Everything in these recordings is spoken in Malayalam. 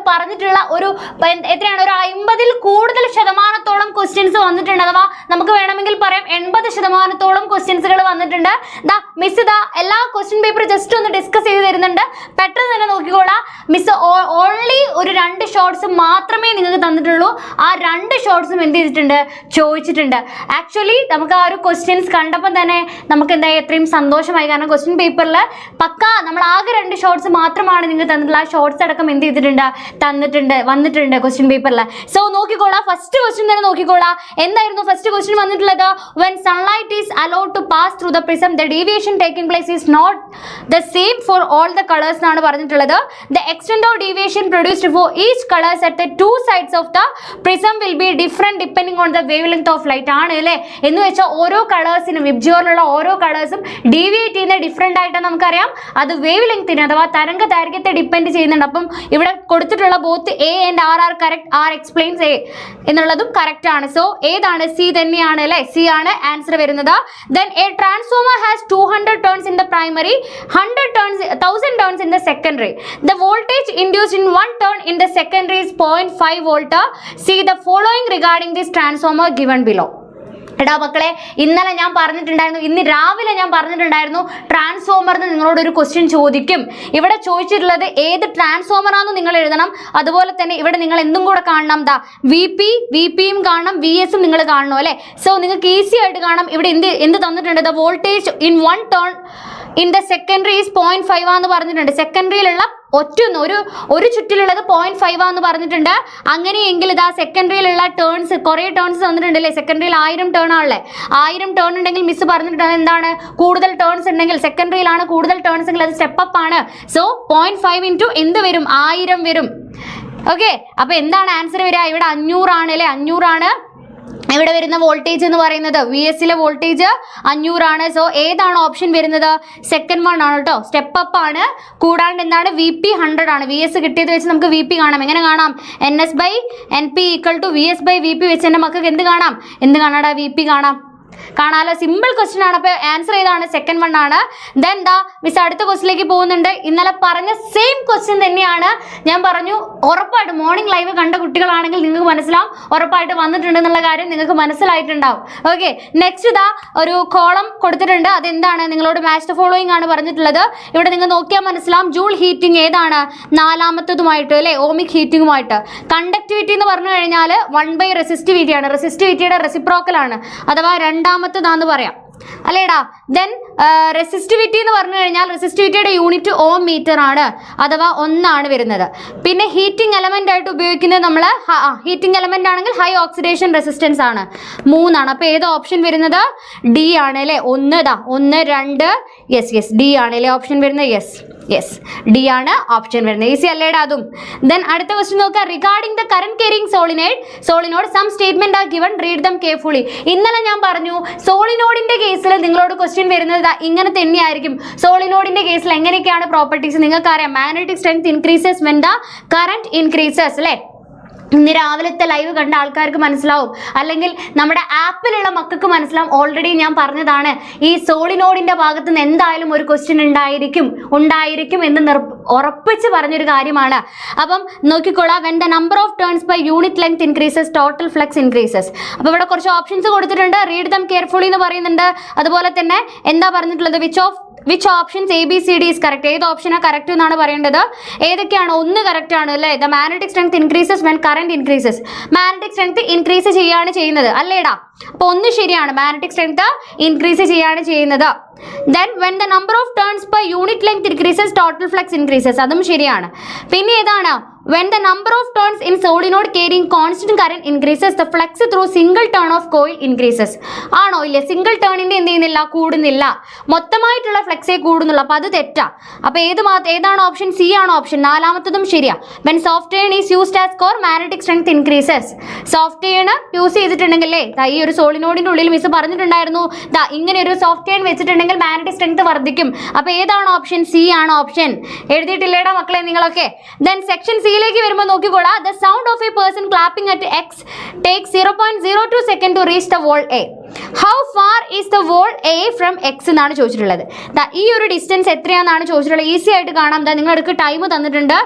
പറഞ്ഞിട്ടുള്ള ഒരു എത്രയാണ് ഒരു 50-ൽ കൂടുതൽ ശതമാനത്തോളം ക്വസ്റ്റ്യൻസ് വന്നിട്ടുണ്ട്. അഥവാ നമുക്ക് വേണമെങ്കിൽ പറയാം 80% ക്വസ്റ്റ്യൻസുകൾ വന്നിട്ടുണ്ട്. മിസ് എല്ലാ ക്വസ്റ്റ്യൻ പേപ്പർ ജസ്റ്റ് ഒന്ന് ഡിസ്കസ് ചെയ്ത് തരുന്നുണ്ട്. പെട്ടെന്ന് തന്നെ നോക്കിക്കോളാം. മിസ് ഓൺലി ഒരു 2 ഷോർട്സ് മാത്രമേ നിങ്ങൾക്ക് തന്നിട്ടുള്ളൂ. ആ 2 ഷോർട്സും എന്ത് ചെയ്തിട്ടുണ്ട്, ചോദിച്ചിട്ടുണ്ട്. ആക്ച്വലി നമുക്ക് ആ ഒരു ക്വസ്റ്റ്യൻസ് കണ്ടപ്പോൾ തന്നെ നമുക്ക് എന്തായി, എത്രയും സന്തോഷമായി. കാരണം ക്വസ്റ്റ്യൻ പേപ്പറിൽ പക്കാ നമ്മൾ ആകെ 2 ഷോർട്സ് മാത്രമാണ് നിങ്ങൾക്ക് തന്നിട്ടുള്ള. ആ ഷോർട്സ് അടക്കം എന്ത് ചെയ്തിട്ടുണ്ട്, വന്നിട്ടുണ്ട് ക്വസ്റ്റ്യൻ പേപ്പറിൽ. സോ നോക്കിക്കോളാം, ഫസ്റ്റ് ക്വസ്റ്റ്യൻ തന്നെ നോക്കിക്കോളാം. എന്തായിരുന്നു ഫസ്റ്റ് ക്വസ്റ്റ്യൻ വന്നിട്ടുള്ളത്? when sunlight is allowed to pass through the prism, the deviation taking place is not the same for all the colors എന്നാണ് പറഞ്ഞിട്ടുള്ളത്. the extent of deviation produced for each colors at the 2 sides of the prism will be different depending on the wavelength of light ആണ് അല്ലേ. എന്ന് വെച്ചാൽ ഓരോ കളേഴ്സിനും വിബ്ജിയോറിലുള്ള ഓരോ കളേഴ്സും ഡീവിയേറ്റ് ചെയ്യുന്ന ഡിഫറെൻ്റ് ആയിട്ട് നമുക്കറിയാം. അത് വേവ് ലെങ്തിന് അഥവാ തരംഗ ദൈർഘ്യത്തെ ഡിപ്പെൻഡ് ചെയ്യുന്നുണ്ട്. അപ്പം ഇവിടെ കൊടുത്തിട്ടുള്ള both A and R are correct. R explains A എന്നുള്ളതും കറക്റ്റ് ആണ്. സോ ഏതാണ്? സി തന്നെയാണ് അല്ലേ. സി ആണ് ആൻസർ വരുന്നത്. then a transformer has 200 turns in the primary, 1000 turns in the secondary. the voltage induced in one turn in the secondary is 0.5 volt. see the following regarding this transformer given below. എടാ മക്കളെ, ഇന്നലെ ഞാൻ പറഞ്ഞിട്ടുണ്ടായിരുന്നു, ഇന്ന് രാവിലെ ഞാൻ പറഞ്ഞിട്ടുണ്ടായിരുന്നു, ട്രാൻസ്ഫോമറിന് നിങ്ങളോട് ഒരു ക്വസ്റ്റ്യൻ ചോദിക്കും. ഇവിടെ ചോദിച്ചിട്ടുള്ളത് ഏത് ട്രാൻസ്ഫോമർ ആണെന്ന് നിങ്ങൾ എഴുതണം. അതുപോലെ തന്നെ ഇവിടെ നിങ്ങൾ എന്തും കൂടെ കാണണം. വി പിയും കാണണം, വി എസും നിങ്ങൾ കാണണം അല്ലേ. സോ നിങ്ങൾക്ക് ഈസി ആയിട്ട് കാണാം. ഇവിടെ എന്ത് തന്നിട്ടുണ്ട്? The voltage in 1 turn in the secondary is 0.5 ആണെന്ന് പറഞ്ഞിട്ടുണ്ട്. സെക്കൻഡറിയിലുള്ള ഒരു ചുറ്റിലുള്ളത് 0.5 ആണെന്ന് പറഞ്ഞിട്ടുണ്ട്. അങ്ങനെയെങ്കിൽ ഇതാ സെക്കൻഡറിയിലുള്ള ടേൺസ് കുറേ ടേൺസ് തന്നിട്ടുണ്ട് അല്ലേ. സെക്കൻഡറിയിൽ 1000 ടേൺ ആണല്ലേ. 1000 ടേൺ ഉണ്ടെങ്കിൽ മിസ് പറഞ്ഞിട്ടുണ്ട് എന്താണ്, കൂടുതൽ ടേൺസ് ഉണ്ടെങ്കിൽ സെക്കൻഡറിയിലാണ് കൂടുതൽ ടേൺസ് എങ്കിൽ അത് സ്റ്റെപ്പ് അപ്പ് ആണ്. സോ 0.5 ഇൻറ്റു എന്ത് വരും? 1000 വരും. ഓക്കെ, അപ്പൊ എന്താണ് ആൻസർ വരിക? ഇവിടെ 500 ആണ് അല്ലേ. 500 ആണ് ഇവിടെ വരുന്ന വോൾട്ടേജ് എന്ന് പറയുന്നത്. വി എസിലെ വോൾട്ടേജ് 500 ആണ്. സോ ഏതാണ് ഓപ്ഷൻ വരുന്നത്? സെക്കൻഡ് വൺ ആണ് കേട്ടോ. സ്റ്റെപ്പ് അപ്പ് ആണ്. കൂടാണ്ട് എന്താണ്? വി പി 100 ആണ്. വി എസ് കിട്ടിയത് വെച്ച് നമുക്ക് വി പി കാണാം. എങ്ങനെ കാണാം? NS/NP = VS/VP വെച്ച് എൻ്റെ മക്കൾക്ക് എന്ത് കാണാടാ? വി പി കാണാലോ. സിമ്പിൾ ക്വസ്റ്റ്യൻ ആണ്. അപ്പോൾ ആൻസർ ഏതാണ്? സെക്കൻഡ് വൺ ആണ്. ദെൻ മിസ് അടുത്ത ക്വസ്റ്റിലേക്ക് പോകുന്നുണ്ട്. ഇന്നലെ പറഞ്ഞ സെയിം ക്വസ്റ്റ്യൻ തന്നെയാണ്. ഞാൻ പറഞ്ഞു ഉറപ്പായിട്ട് മോർണിംഗ് ലൈവ് കണ്ട കുട്ടികളാണെങ്കിൽ നിങ്ങൾക്ക് മനസ്സിലാവും, ഉറപ്പായിട്ട് വന്നിട്ടുണ്ടെന്നുള്ള കാര്യം നിങ്ങൾക്ക് മനസ്സിലായിട്ടുണ്ടാവും. ഓക്കെ, നെക്സ്റ്റ് ഒരു കോളം കൊടുത്തിട്ടുണ്ട്. അതെന്താണ്? നിങ്ങളോട് മാച്ച് ദ ഫോളോയിങ് ആണ് പറഞ്ഞിട്ടുള്ളത്. ഇവിടെ നിങ്ങൾ നോക്കിയാൽ മനസ്സിലാവും. ജൂൾ ഹീറ്റിംഗ് ഏതാണ്? 4ാമത്തതുമായിട്ട് അല്ലേ, ഓമിക് ഹീറ്റിംഗുമായിട്ട്. കണ്ടക്ടിവിറ്റി എന്ന് പറഞ്ഞു കഴിഞ്ഞാൽ 1/, റെസിസ്റ്റിവിറ്റി ആണ്. റെസിസ്റ്റിവിറ്റിയുടെ റെസിപ്രോക്കൽ ആണ്, അഥവാ രണ്ടാമത്തതാന്ന് പറയാം അല്ലേടാ. ദെൻ റെസിസ്റ്റിവിറ്റി എന്ന് പറഞ്ഞു കഴിഞ്ഞാൽ റെസിസ്റ്റിവിറ്റിയുടെ യൂണിറ്റ് ഓം മീറ്റർ ആണ്, അഥവാ 1 ആണ് വരുന്നത്. പിന്നെ ഹീറ്റിംഗ് എലമെന്റ് ആയിട്ട് ഉപയോഗിക്കുന്നത് നമ്മൾ ഹീറ്റിംഗ് എലമെന്റ് ആണെങ്കിൽ ഹൈ ഓക്സിഡേഷൻ റെസിസ്റ്റൻസ് ആണ്, 3 ആണ്. അപ്പോൾ ഏത് ഓപ്ഷൻ വരുന്നത്? ഡി ആണ് അല്ലേ. 1 2 യെസ് ഡി ആണ് അല്ലേ ഓപ്ഷൻ വരുന്നത്. യെസ് ഡി ആണ് ഓപ്ഷൻ വരുന്നത്. ഈസി അല്ലേടാ അതും. ദെൻ അടുത്ത ക്വസ്റ്റ്യൻ നോക്കുക. Regarding the current carrying solenoid some statement are given, read them carefully. ഇന്നലെ ഞാൻ പറഞ്ഞു സോളിനോഡിന്റെ കേസിൽ നിങ്ങളോട് ക്വസ്റ്റ്യൻ വരുന്നത് ഇങ്ങനെ തന്നെയായിരിക്കും. സോളിനോഡിന്റെ കേസിൽ എങ്ങനെയൊക്കെയാണ് പ്രോപ്പർട്ടീസ് നിങ്ങൾക്കറിയാം. Magnetic strength increases when the current increases അല്ലേ. ഇന്ന് രാവിലത്തെ ലൈവ് കണ്ട ആൾക്കാർക്ക് മനസ്സിലാവും, അല്ലെങ്കിൽ നമ്മുടെ ആപ്പിലുള്ള മക്കൾക്ക് മനസ്സിലാവും. ഓൾറെഡി ഞാൻ പറഞ്ഞതാണ്, ഈ സോളിനോഡിന്റെ ഭാഗത്ത് നിന്ന് എന്തായാലും ഒരു ക്വസ്റ്റ്യൻ ഉണ്ടായിരിക്കും എന്ന് ഉറപ്പിച്ച് പറഞ്ഞൊരു കാര്യമാണ്. അപ്പം നോക്കിക്കോളാം. When the number of turns by unit length increases, total flux increases. അപ്പോൾ ഇവിടെ കുറച്ച് ഓപ്ഷൻസ് കൊടുത്തിട്ടുണ്ട്. റീഡ് ദം കെയർഫുള്ളി എന്ന് പറയുന്നുണ്ട്. അതുപോലെ തന്നെ എന്താ പറഞ്ഞിട്ടുള്ളത്? Which options ABCD is correct. ഏത് ഓപ്ഷനാണ് കറക്റ്റ് എന്നാണ് പറയേണ്ടത്. ഏതൊക്കെയാണ്? 1 കറക്റ്റ് ആണ് അല്ലേ. The magnetic strength increases when current increases. Magnetic strength increase ചെയ്യാണ് ചെയ്യുന്നത് അല്ലേടാ. അപ്പോൾ 1 ശരിയാണ്. മാഗ്നറ്റിക് സ്ട്രെങ്ത് ഇൻക്രീസ് ചെയ്യാണ് ചെയ്യുന്നത്. Then when the number of turns per unit length increases, total flux increases. അതും ശരിയാണ്. പിന്നെ ഏതാണ്? when the number of turns in solenoid carrying constant current increases, the flux through single turn of coil increases. ആണോ? ഇല്ല, സിംഗിൾ ടേണിന്റെ എന്ത് ചെയ്യുന്നില്ല? കൂടുന്നില്ല. മൊത്തമായിട്ടുള്ള ഫ്ലക്സേ കൂടുന്നുള്ളൂ. അപ്പോൾ അത് തെറ്റാ. അപ്പോൾ ഏതാണ് ഓപ്ഷൻ? സി ആണ് ഓപ്ഷൻ. 4ാമത്തതും ശരിയാ. when soft iron is used as core, magnetic strength increases. Soft iron use ചെയ്തിട്ടുണ്ടെങ്കിൽ ഈ ഒരു സോളിനോഡിന്റെ ഉള്ളിൽ മിസ് പറഞ്ഞിട്ടുണ്ടായിരുന്നു, ഇങ്ങനെ ഒരു സോഫ്റ്റ് അയൺ വെച്ചിട്ടുണ്ടെങ്കിൽ മാഗ്നറ്റിക് സ്ട്രെങ്ത് വർദ്ധിക്കും. അപ്പോൾ ഏതാണ് ഓപ്ഷൻ? സി ആണ് ഓപ്ഷൻ. എഴുതിയിട്ടില്ലേടാ മക്കളെ നിങ്ങളൊക്കെ? ദെൻ സെക്ഷൻ സിയിലേക്ക് വരുമ്പോൾ നോക്കിക്കോളാം. The sound of a person clapping at X takes 0.02 second to reach the wall A. How far is the wall A from X എന്നാണ് ചോദിച്ചിട്ടുള്ളത്. ഈ ഒരു ഡിസ്റ്റൻസ് എത്രയാണെന്നാണ് ചോദിച്ചിട്ടുള്ളത്. ഈസി ആയിട്ട് കാണാം. നിങ്ങൾക്ക് ടൈം തന്നിട്ടുണ്ട്.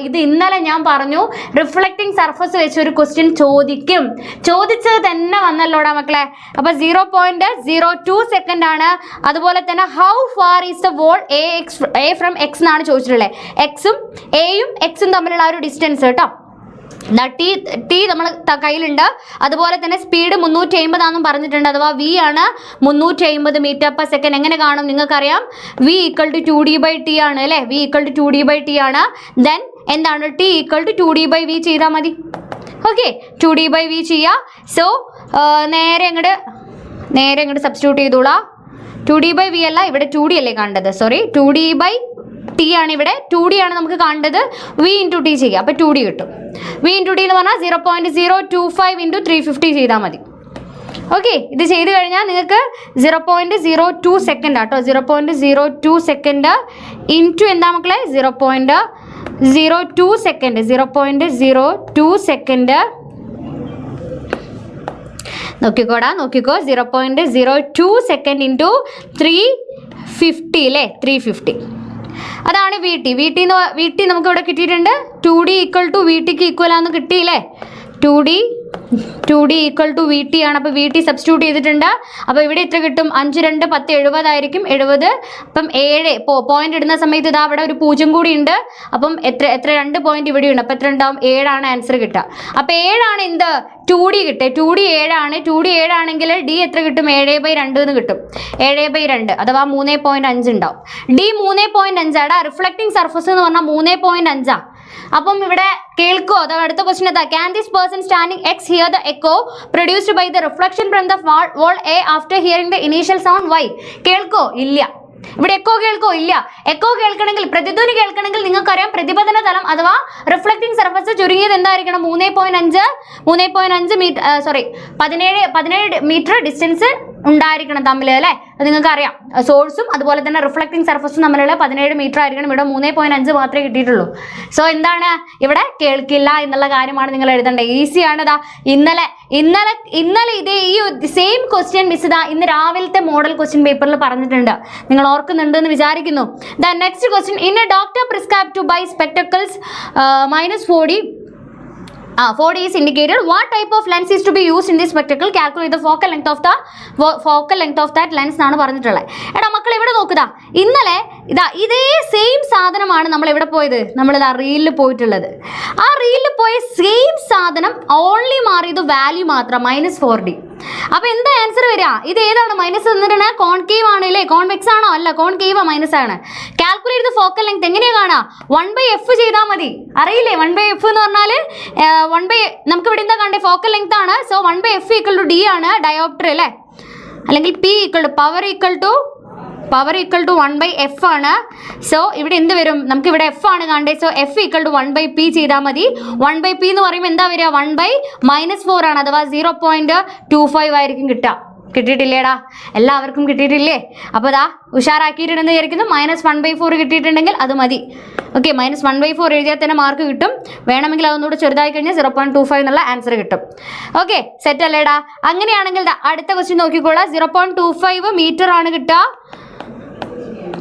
ഇത് ഇന്നലെ ഞാൻ പറഞ്ഞു റിഫ്ലക്റ്റിംഗ് സർഫസ് വെച്ച് ഒരു ക്വസ്റ്റ്യൻ ചോദിക്കും. ചോദിച്ചത് തന്നെ വന്നല്ലോടാ മക്കളെ. അപ്പൊ 0.02 സെക്കൻഡ് ആണ്. അതുപോലെ തന്നെ how far is the wall A from X എന്നാണ് ചോദിച്ചിട്ടുള്ളത്. എക്സും എയും എക്സും തമ്മിലുള്ള ആ ഒരു ഡിസ്റ്റൻസ് കേട്ടോ. ടി നമ്മൾ കയ്യിലുണ്ട്. അതുപോലെ തന്നെ സ്പീഡ് 350 ആണെന്നും പറഞ്ഞിട്ടുണ്ട്. അഥവാ വി ആണ് 350 മീറ്റർ പെർ സെക്കൻഡ്. എങ്ങനെ കാണും നിങ്ങൾക്കറിയാം. വി ഈക്വൽ ടു 2d/t ആണ് അല്ലേ. വി ഈക്വൽ ടു 2d/t ആണ്. ദെൻ എന്താണ് ടി ഈക്വൽ ടു 2d/v ചെയ്താൽ മതി. ഓക്കെ, 2d/v ചെയ്യുക. സോ നേരെ അങ്ങോട്ട് സബ്സ്റ്റിറ്റ്യൂട്ട് ചെയ്തോളാം. 2d/v അല്ല, ഇവിടെ 2d അല്ലേ കാണേണ്ടത്. സോറി, 2d/t ആണ് ഇവിടെ. 2d ആണ് നമുക്ക് കാണേണ്ടത്. v × t ചെയ്യുക. അപ്പോൾ 2d കിട്ടും. v × t എന്ന് പറഞ്ഞാൽ 0.025 × 350 ചെയ്താൽ മതി. ഓക്കെ, ഇത് ചെയ്ത് കഴിഞ്ഞാൽ നിങ്ങൾക്ക് 0.02 സെക്കൻഡ് ആട്ടോ. 0.02 സെക്കൻഡ് ഇൻറ്റു എന്താ മക്കളെ 0.02 സെക്കൻഡ്. 0.02 സെക്കൻഡ് നോക്കിക്കോ 0.02 സെക്കൻഡ് ഇൻറ്റു 350 അല്ലേ. 350 അതാണ് വി ടി നമുക്ക് ഇവിടെ കിട്ടിയിട്ടുണ്ട്. 2d ഈക്വൽ ടു വി ടിക്ക് ഈക്വൽ ആണെന്ന് കിട്ടിയില്ലേ. 2d equal to V T ആണ്. അപ്പോൾ വി ടി സബ്സ്റ്റിറ്റ്യൂട്ട് ചെയ്തിട്ടുണ്ട്. അപ്പോൾ ഇവിടെ എത്ര കിട്ടും? 5 2 10 70 ആയിരിക്കും. 70. അപ്പം 7 പോയിന്റ് ഇടുന്ന സമയത്ത് ഇതാ അവിടെ ഒരു 0 കൂടി ഉണ്ട്. അപ്പം എത്ര 2 പോയിന്റ് ഇവിടെ ഉണ്ട്. അപ്പം എത്ര ഉണ്ടാവും? 7 ആണ് ആൻസർ കിട്ടുക. അപ്പം 7 ആണ് എന്ത് 2d കിട്ടുക. 2d 7 ആണ്. 2d 7 ആണെങ്കിൽ d എത്ര കിട്ടും? 7/2 എന്ന് കിട്ടും. 7/2 അഥവാ 3.5 ഉണ്ടാവും. d 3.5 ആണ്. റിഫ്ലക്റ്റിംഗ് സർഫസ് എന്ന് പറഞ്ഞാൽ 3.5 ആണ്. അപ്പം ഇവിടെ കേൾക്കോ. അഥവാ അടുത്ത ക്വസ്റ്റ്യൻ എന്താ? Can this person standing X hear the echo produced by the reflection from the wall a after hearing the initial sound why? കേൾക്കോ? ഇല്ല. ഇവിടെ എക്കോ കേൾക്കോ? ഇല്ല. എക്കോ കേൾക്കണമെങ്കിൽ, പ്രതിധ്വനി കേൾക്കണമെങ്കിൽ നിങ്ങൾക്കറിയാം പ്രതിപതന തലം അഥവാ റിഫ്ലക്റ്റിംഗ് സർഫസ് ചുരുങ്ങിയത് എന്തായിരിക്കണം? 3.5 മീറ്റർ 17 മീറ്റർ ഡിസ്റ്റൻസ് ഉണ്ടായിരിക്കണം തമ്മിൽ അല്ലേ. അത് നിങ്ങൾക്ക് അറിയാം. സോഴ്സും അതുപോലെ തന്നെ റിഫ്ലക്റ്റിംഗ് സർഫസും തമ്മിലുള്ള 17 മീറ്റർ ആയിരിക്കണം. ഇവിടെ 3.5 മാത്രമേ കിട്ടിയിട്ടുള്ളൂ. സോ എന്താണ് ഇവിടെ? കേൾക്കില്ല എന്നുള്ള കാര്യമാണ് നിങ്ങൾ എഴുതേണ്ടത്. ഈസിയാണ്. ഇന്നലെ ഇതേ ഈ സെയിം ക്വസ്റ്റ്യൻ മിസ് ഇന്ന് രാവിലത്തെ മോഡൽ ക്വസ്റ്റ്യൻ പേപ്പറിൽ പറഞ്ഞിട്ടുണ്ട്. നിങ്ങൾ ഓർക്കുന്നുണ്ട് എന്ന് വിചാരിക്കുന്നു. The next question, in a doctor prescribe to buy spectacles -40 is indicated. What type of lens is to be used in this spectacle? Calculate the focal length of that lens എന്നാണ് പറഞ്ഞിട്ടുള്ളത്. എടാ മക്കൾ ഇവിടെ നോക്കുക. ഇന്നലെ ഇതേ സെയിം സാധനമാണ് നമ്മൾ എവിടെ പോയത്? നമ്മളിതാ റീലിൽ പോയിട്ടുള്ളത്. ആ റീലിൽ പോയ സെയിം സാധനം ഓൺലി മാറിയത് വാല്യൂ മാത്രം -4d. അപ്പൊ എന്താ ആൻസർ വരിക? ഇത് ഏതാണ് മൈനസ് തന്നിട്ടാണ്? കോൺകേവ് ആണ് അല്ലേ? കോൺവെക്സ് ആണോ? അല്ല, കോൺകേവ് മൈനസ് ആണ്. കാൽക്കുലേറ്റ് ദ ഫോക്കൽ ലെങ്ത് എങ്ങനെയാ കാണാ? 1/f ചെയ്താൽ മതി. അറിയില്ലേ 1/f എന്ന് പറഞ്ഞാൽ നമുക്ക് ഇവിടെ എന്താ കണ്ടേ? ഫോക്കൽ ലെങ്ത് ആണ്. സോ 1/f = d ആണ് ഡയോപ്റ്റർ അല്ലേ. അല്ലെങ്കിൽ p power equal to 1/f ആണ്. സോ ഇവിടെ എന്ത് വരും? നമുക്ക് ഇവിടെ f ആണ് കാണണ്ടേ. സോ f = 1/p ചെയ്താൽ മതി. 1/p എന്ന് പറയുമ്പോൾ എന്താ വരിക? 1/-4 ആണ്. അഥവാ 0.25 ആയിരിക്കും കിട്ടുക. കിട്ടിയിട്ടില്ലേടാ? എല്ലാവർക്കും കിട്ടിയിട്ടില്ലേ? അപ്പോൾ അതാ ഉഷാറാക്കിയിട്ടുണ്ടെന്ന് വിചാരിക്കുന്നു. -1/4 കിട്ടിയിട്ടുണ്ടെങ്കിൽ അത് മതി. ഓക്കെ, -1/4 എഴുതിയാൽ തന്നെ മാർക്ക് കിട്ടും. വേണമെങ്കിൽ അതൊന്നുകൂടെ ചെറുതായി കഴിഞ്ഞാൽ 0.25 എന്നുള്ള ആൻസർ കിട്ടും. ഓക്കെ, സെറ്റ് അല്ലേടാ? അങ്ങനെയാണെങ്കിൽ അടുത്ത ക്വസ്റ്റ്യൻ നോക്കിക്കോളാം. 0.25 മീറ്റർ ആണ് കിട്ടുക.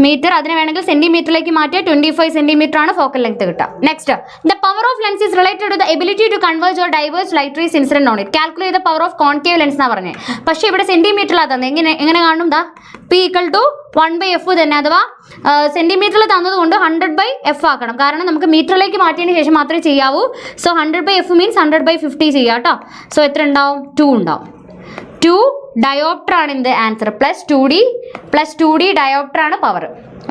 മീറ്റർ അതിനെ വേണമെങ്കിൽ സെന്റിമീറ്ററിലേക്ക് മാറ്റിയാൽ 25 സെന്റിമീറ്റർ ആണ് ഫോക്കൽ ലെങ്ത് കിട്ടുക. Next, the power of lens is related to the ability to converge or diverge light rays incident on it. Calculate the power of concave lens എന്നാണ് പറഞ്ഞത്. പക്ഷേ ഇവിടെ സെന്റിമീറ്ററിലാണ് തന്നെ. എങ്ങനെ കാണും? p = 1/f തന്നെ. അഥവാ സെന്റിമീറ്ററിൽ തന്നതുകൊണ്ട് 100/f ആക്കണം. കാരണം നമുക്ക് മീറ്ററിലേക്ക് മാറ്റിയതിന് ശേഷം മാത്രമേ ചെയ്യാവൂ. സോ 100/f മീൻസ് 100/50 ചെയ്യാം കേട്ടോ. സോ എത്ര ഉണ്ടാവും? 2 ഉണ്ടാവും. 2 ഡയോപ്റ്റർ ആണ് എന്ത് ആൻസർ. +2d ഡയോപ്റ്റർ ആണ് പവർ.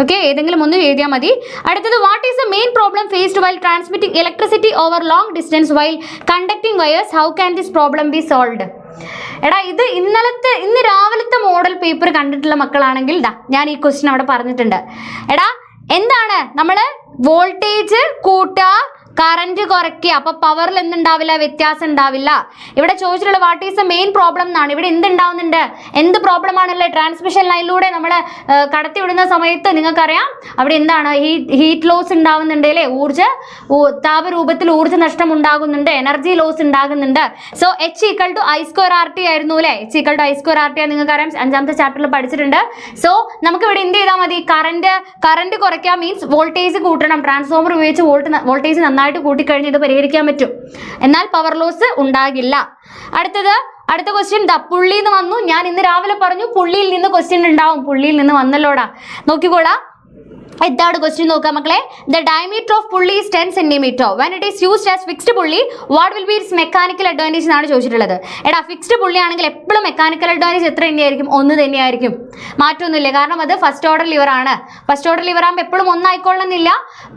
ഓക്കെ, ഏതെങ്കിലും ഒന്ന് എഴുതിയാൽ മതി. അടുത്തത്, what is the main problem faced while transmitting electricity over long distance while conducting wires? How can this problem be solved? എടാ ഇത് ഇന്ന് രാവിലത്തെ മോഡൽ പേപ്പർ കണ്ടിട്ടുള്ള മക്കളാണെങ്കിൽ ഞാൻ ഈ ക്വസ്റ്റ്യൻ അവിടെ പറഞ്ഞിട്ടുണ്ട്. എടാ എന്താണ് നമ്മൾ വോൾട്ടേജ് കൂട്ടുക കറന്റ് കുറയ്ക്കുക, അപ്പൊ പവറിൽ എന്തുണ്ടാവില്ല, വ്യത്യാസം ഉണ്ടാവില്ല. ഇവിടെ ചോദിച്ചിട്ടുള്ള what is the main problem എന്നാണ്. ഇവിടെ എന്തുണ്ടാവുന്നുണ്ട്, എന്ത് പ്രോബ്ലം ആണല്ലേ, ട്രാൻസ്മിഷൻ ലൈനിലൂടെ നമ്മൾ കടത്തി വിടുന്ന സമയത്ത് നിങ്ങൾക്കറിയാം അവിടെ എന്താണ് ഹീറ്റ് ലോസ് ഉണ്ടാവുന്നുണ്ട് അല്ലേ, താപരൂപത്തിൽ ഊർജ്ജ നഷ്ടം ഉണ്ടാകുന്നുണ്ട്, എനർജി ലോസ് ഉണ്ടാകുന്നുണ്ട്. So H equal to I²RT ആയിരുന്നു അല്ലേ, H ഈക്വൽ ടു I²RT നിങ്ങൾക്കറിയാം, 5ാമത്തെ ചാപ്റ്ററിൽ പഠിച്ചിട്ടുണ്ട്. സോ നമുക്ക് ഇവിടെ എന്ത് ചെയ്താൽ മതി, കറന്റ് കുറയ്ക്കാൻ മീൻസ് വോൾട്ടേജ് കൂട്ടണം. ട്രാൻസ്ഫോമർ ഉപയോഗിച്ച് വോൾട്ടേജ് നന്നായിട്ട് കൂട്ടിക്കഴിഞ്ഞ് ഇത് പരിഹരിക്കാൻ പറ്റും, എന്നാൽ പവർ ലോസ് ഉണ്ടാകില്ല. അടുത്ത ക്വസ്റ്റ്യൻ പുള്ളിന്ന് വന്നു. ഞാൻ ഇന്ന് രാവിലെ പറഞ്ഞു പുള്ളിയിൽ നിന്ന് ക്വസ്റ്റ്യൻ ഉണ്ടാവും, പുള്ളിയിൽ നിന്ന് വന്നല്ലോടാ, നോക്കിക്കോളാ. എന്താണ് ക്വസ്റ്റ്യൻ നോക്കാം മക്കളെ. The diameter of pulley is 10 cm. When it is used as fixed pulley what will be its mechanical advantage എന്നാണ് ചോദിച്ചിട്ടുള്ളത്. എടാ ഫിക്സ്ഡ് പുള്ളി ആണെങ്കിൽ എപ്പോഴും മെക്കാനിക്കൽ അഡ്വാൻറ്റേജ് എത്ര തന്നെയായിരിക്കും, 1 തന്നെയായിരിക്കും, മാറ്റമൊന്നുമില്ല. കാരണം അത് ഫസ്റ്റ് ഓർഡർ ലിവർ ആണ്. ഫസ്റ്റ് ഓർഡർ ലിവർ ആകുമ്പോൾ എപ്പോഴും 1 ആയിക്കൊള്ളണമെന്നില്ല,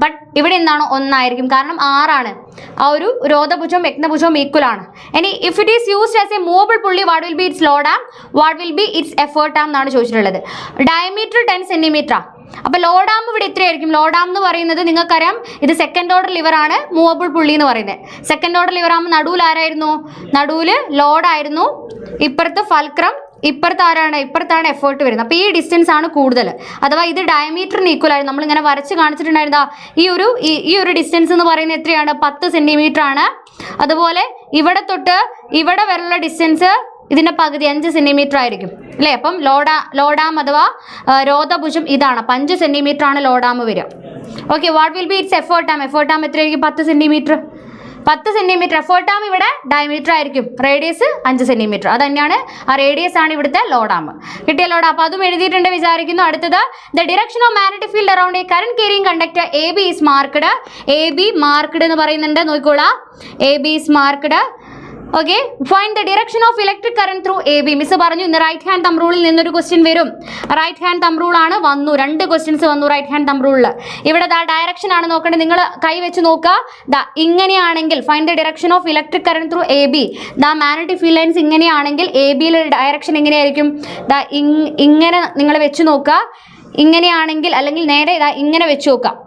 ബട്ട് ഇവിടെ എന്താണ് 1 ആയിരിക്കും, കാരണം 6 ആണ്. ആ ഒരു രോധഭുജവും രത്നഭുജവും ഈക്വൽ ആണ്. ഇനി if it is used as a movable pulley what will be its load arm, what will be its effort arm എന്നാണ് ചോദിച്ചിട്ടുള്ളത്. Diameter 10 cm. അപ്പൊ ലോഡാം ഇവിടെ ഇത്രയായിരിക്കും. ലോഡാം എന്ന് പറയുന്നത് നിങ്ങൾക്കറിയാം ഇത് സെക്കൻഡ് ഓർഡർ ലിവർ ആണ്, മൂവബിൾ പുള്ളി എന്ന് പറയുന്നത്. സെക്കൻഡ് ഓർഡർ ലിവർ ആകുമ്പോൾ നടുവിൽ ആരായിരുന്നു, നടുവിൽ ലോഡായിരുന്നു, ഇപ്പുറത്ത് ഫൽക്രം, ഇപ്പുറത്താണ് എഫേർട്ട് വരുന്നത്. അപ്പോൾ ഈ ഡിസ്റ്റൻസ് ആണ് കൂടുതൽ, അഥവാ ഇത് ഡയമീറ്ററിന് ഈക്വൽ ആയിരുന്നു. നമ്മളിങ്ങനെ വരച്ച് കാണിച്ചിട്ടുണ്ടായിരുന്ന ഈ ഒരു ഡിസ്റ്റൻസ് എന്ന് പറയുന്നത് എത്രയാണ്, 10 cm ആണ്. അതുപോലെ ഇവിടെ തൊട്ട് ഇവിടെ വരെയുള്ള ഡിസ്റ്റൻസ് ഇതിന്റെ പകുതി 5 cm ആയിരിക്കും അല്ലേ. അപ്പം ലോഡാം അഥവാ രോധഭുജം ഇതാണ്, 5 cm ആണ് ലോഡാം വരിക. Okay, what will be its effort ആം എത്രയായിരിക്കും, 10 cm. 10 cm എഫേർട്ട് ആം ഇവിടെ ഡയമീറ്റർ ആയിരിക്കും, റേഡിയസ് 5 cm. അത് തന്നെയാണ്, ആ റേഡിയസ് ആണ് ഇവിടുത്തെ ലോഡാം. കിട്ടിയ ലോഡ്. അപ്പോൾ അതും എഴുതിയിട്ടുണ്ട് വിചാരിക്കുന്നു. അടുത്തത് the direction of magnetic field around A current carrying conductor AB is marked. AB marked എന്ന് പറയുന്നുണ്ട്, നോക്കിക്കോളാം. AB is marked. Okay, find the direction of electric current through AB. Miss പറഞ്ഞു ഇന്ന് റൈറ്റ് ഹാൻഡ് തമ്പ് റൂളിൽ നിന്നൊരു ക്വസ്റ്റ്യൻ വരും. റൈറ്റ് ഹാൻഡ് തമ്പ് റൂൾ ആണ്, വന്നു 2 ക്വസ്റ്റ്യൻസ് വന്നു റൈറ്റ് ഹാൻഡ് തമ്പ് റൂളിൽ. ഇവിടെ ഡയറക്ഷൻ ആണ് നോക്കേണ്ടത്, നിങ്ങൾ കൈ വെച്ച് നോക്കുക. ഇങ്ങനെയാണെങ്കിൽ find the direction of electric current through AB. Magnetic field lines ഇങ്ങനെയാണെങ്കിൽ ABയിലെ ഡയറക്ഷൻ എങ്ങനെയായിരിക്കും, ഇങ്ങനെ നിങ്ങൾ വെച്ച് നോക്കുക. ഇങ്ങനെയാണെങ്കിൽ അല്ലെങ്കിൽ നേരെ ഇങ്ങനെ വെച്ച് നോക്കാം.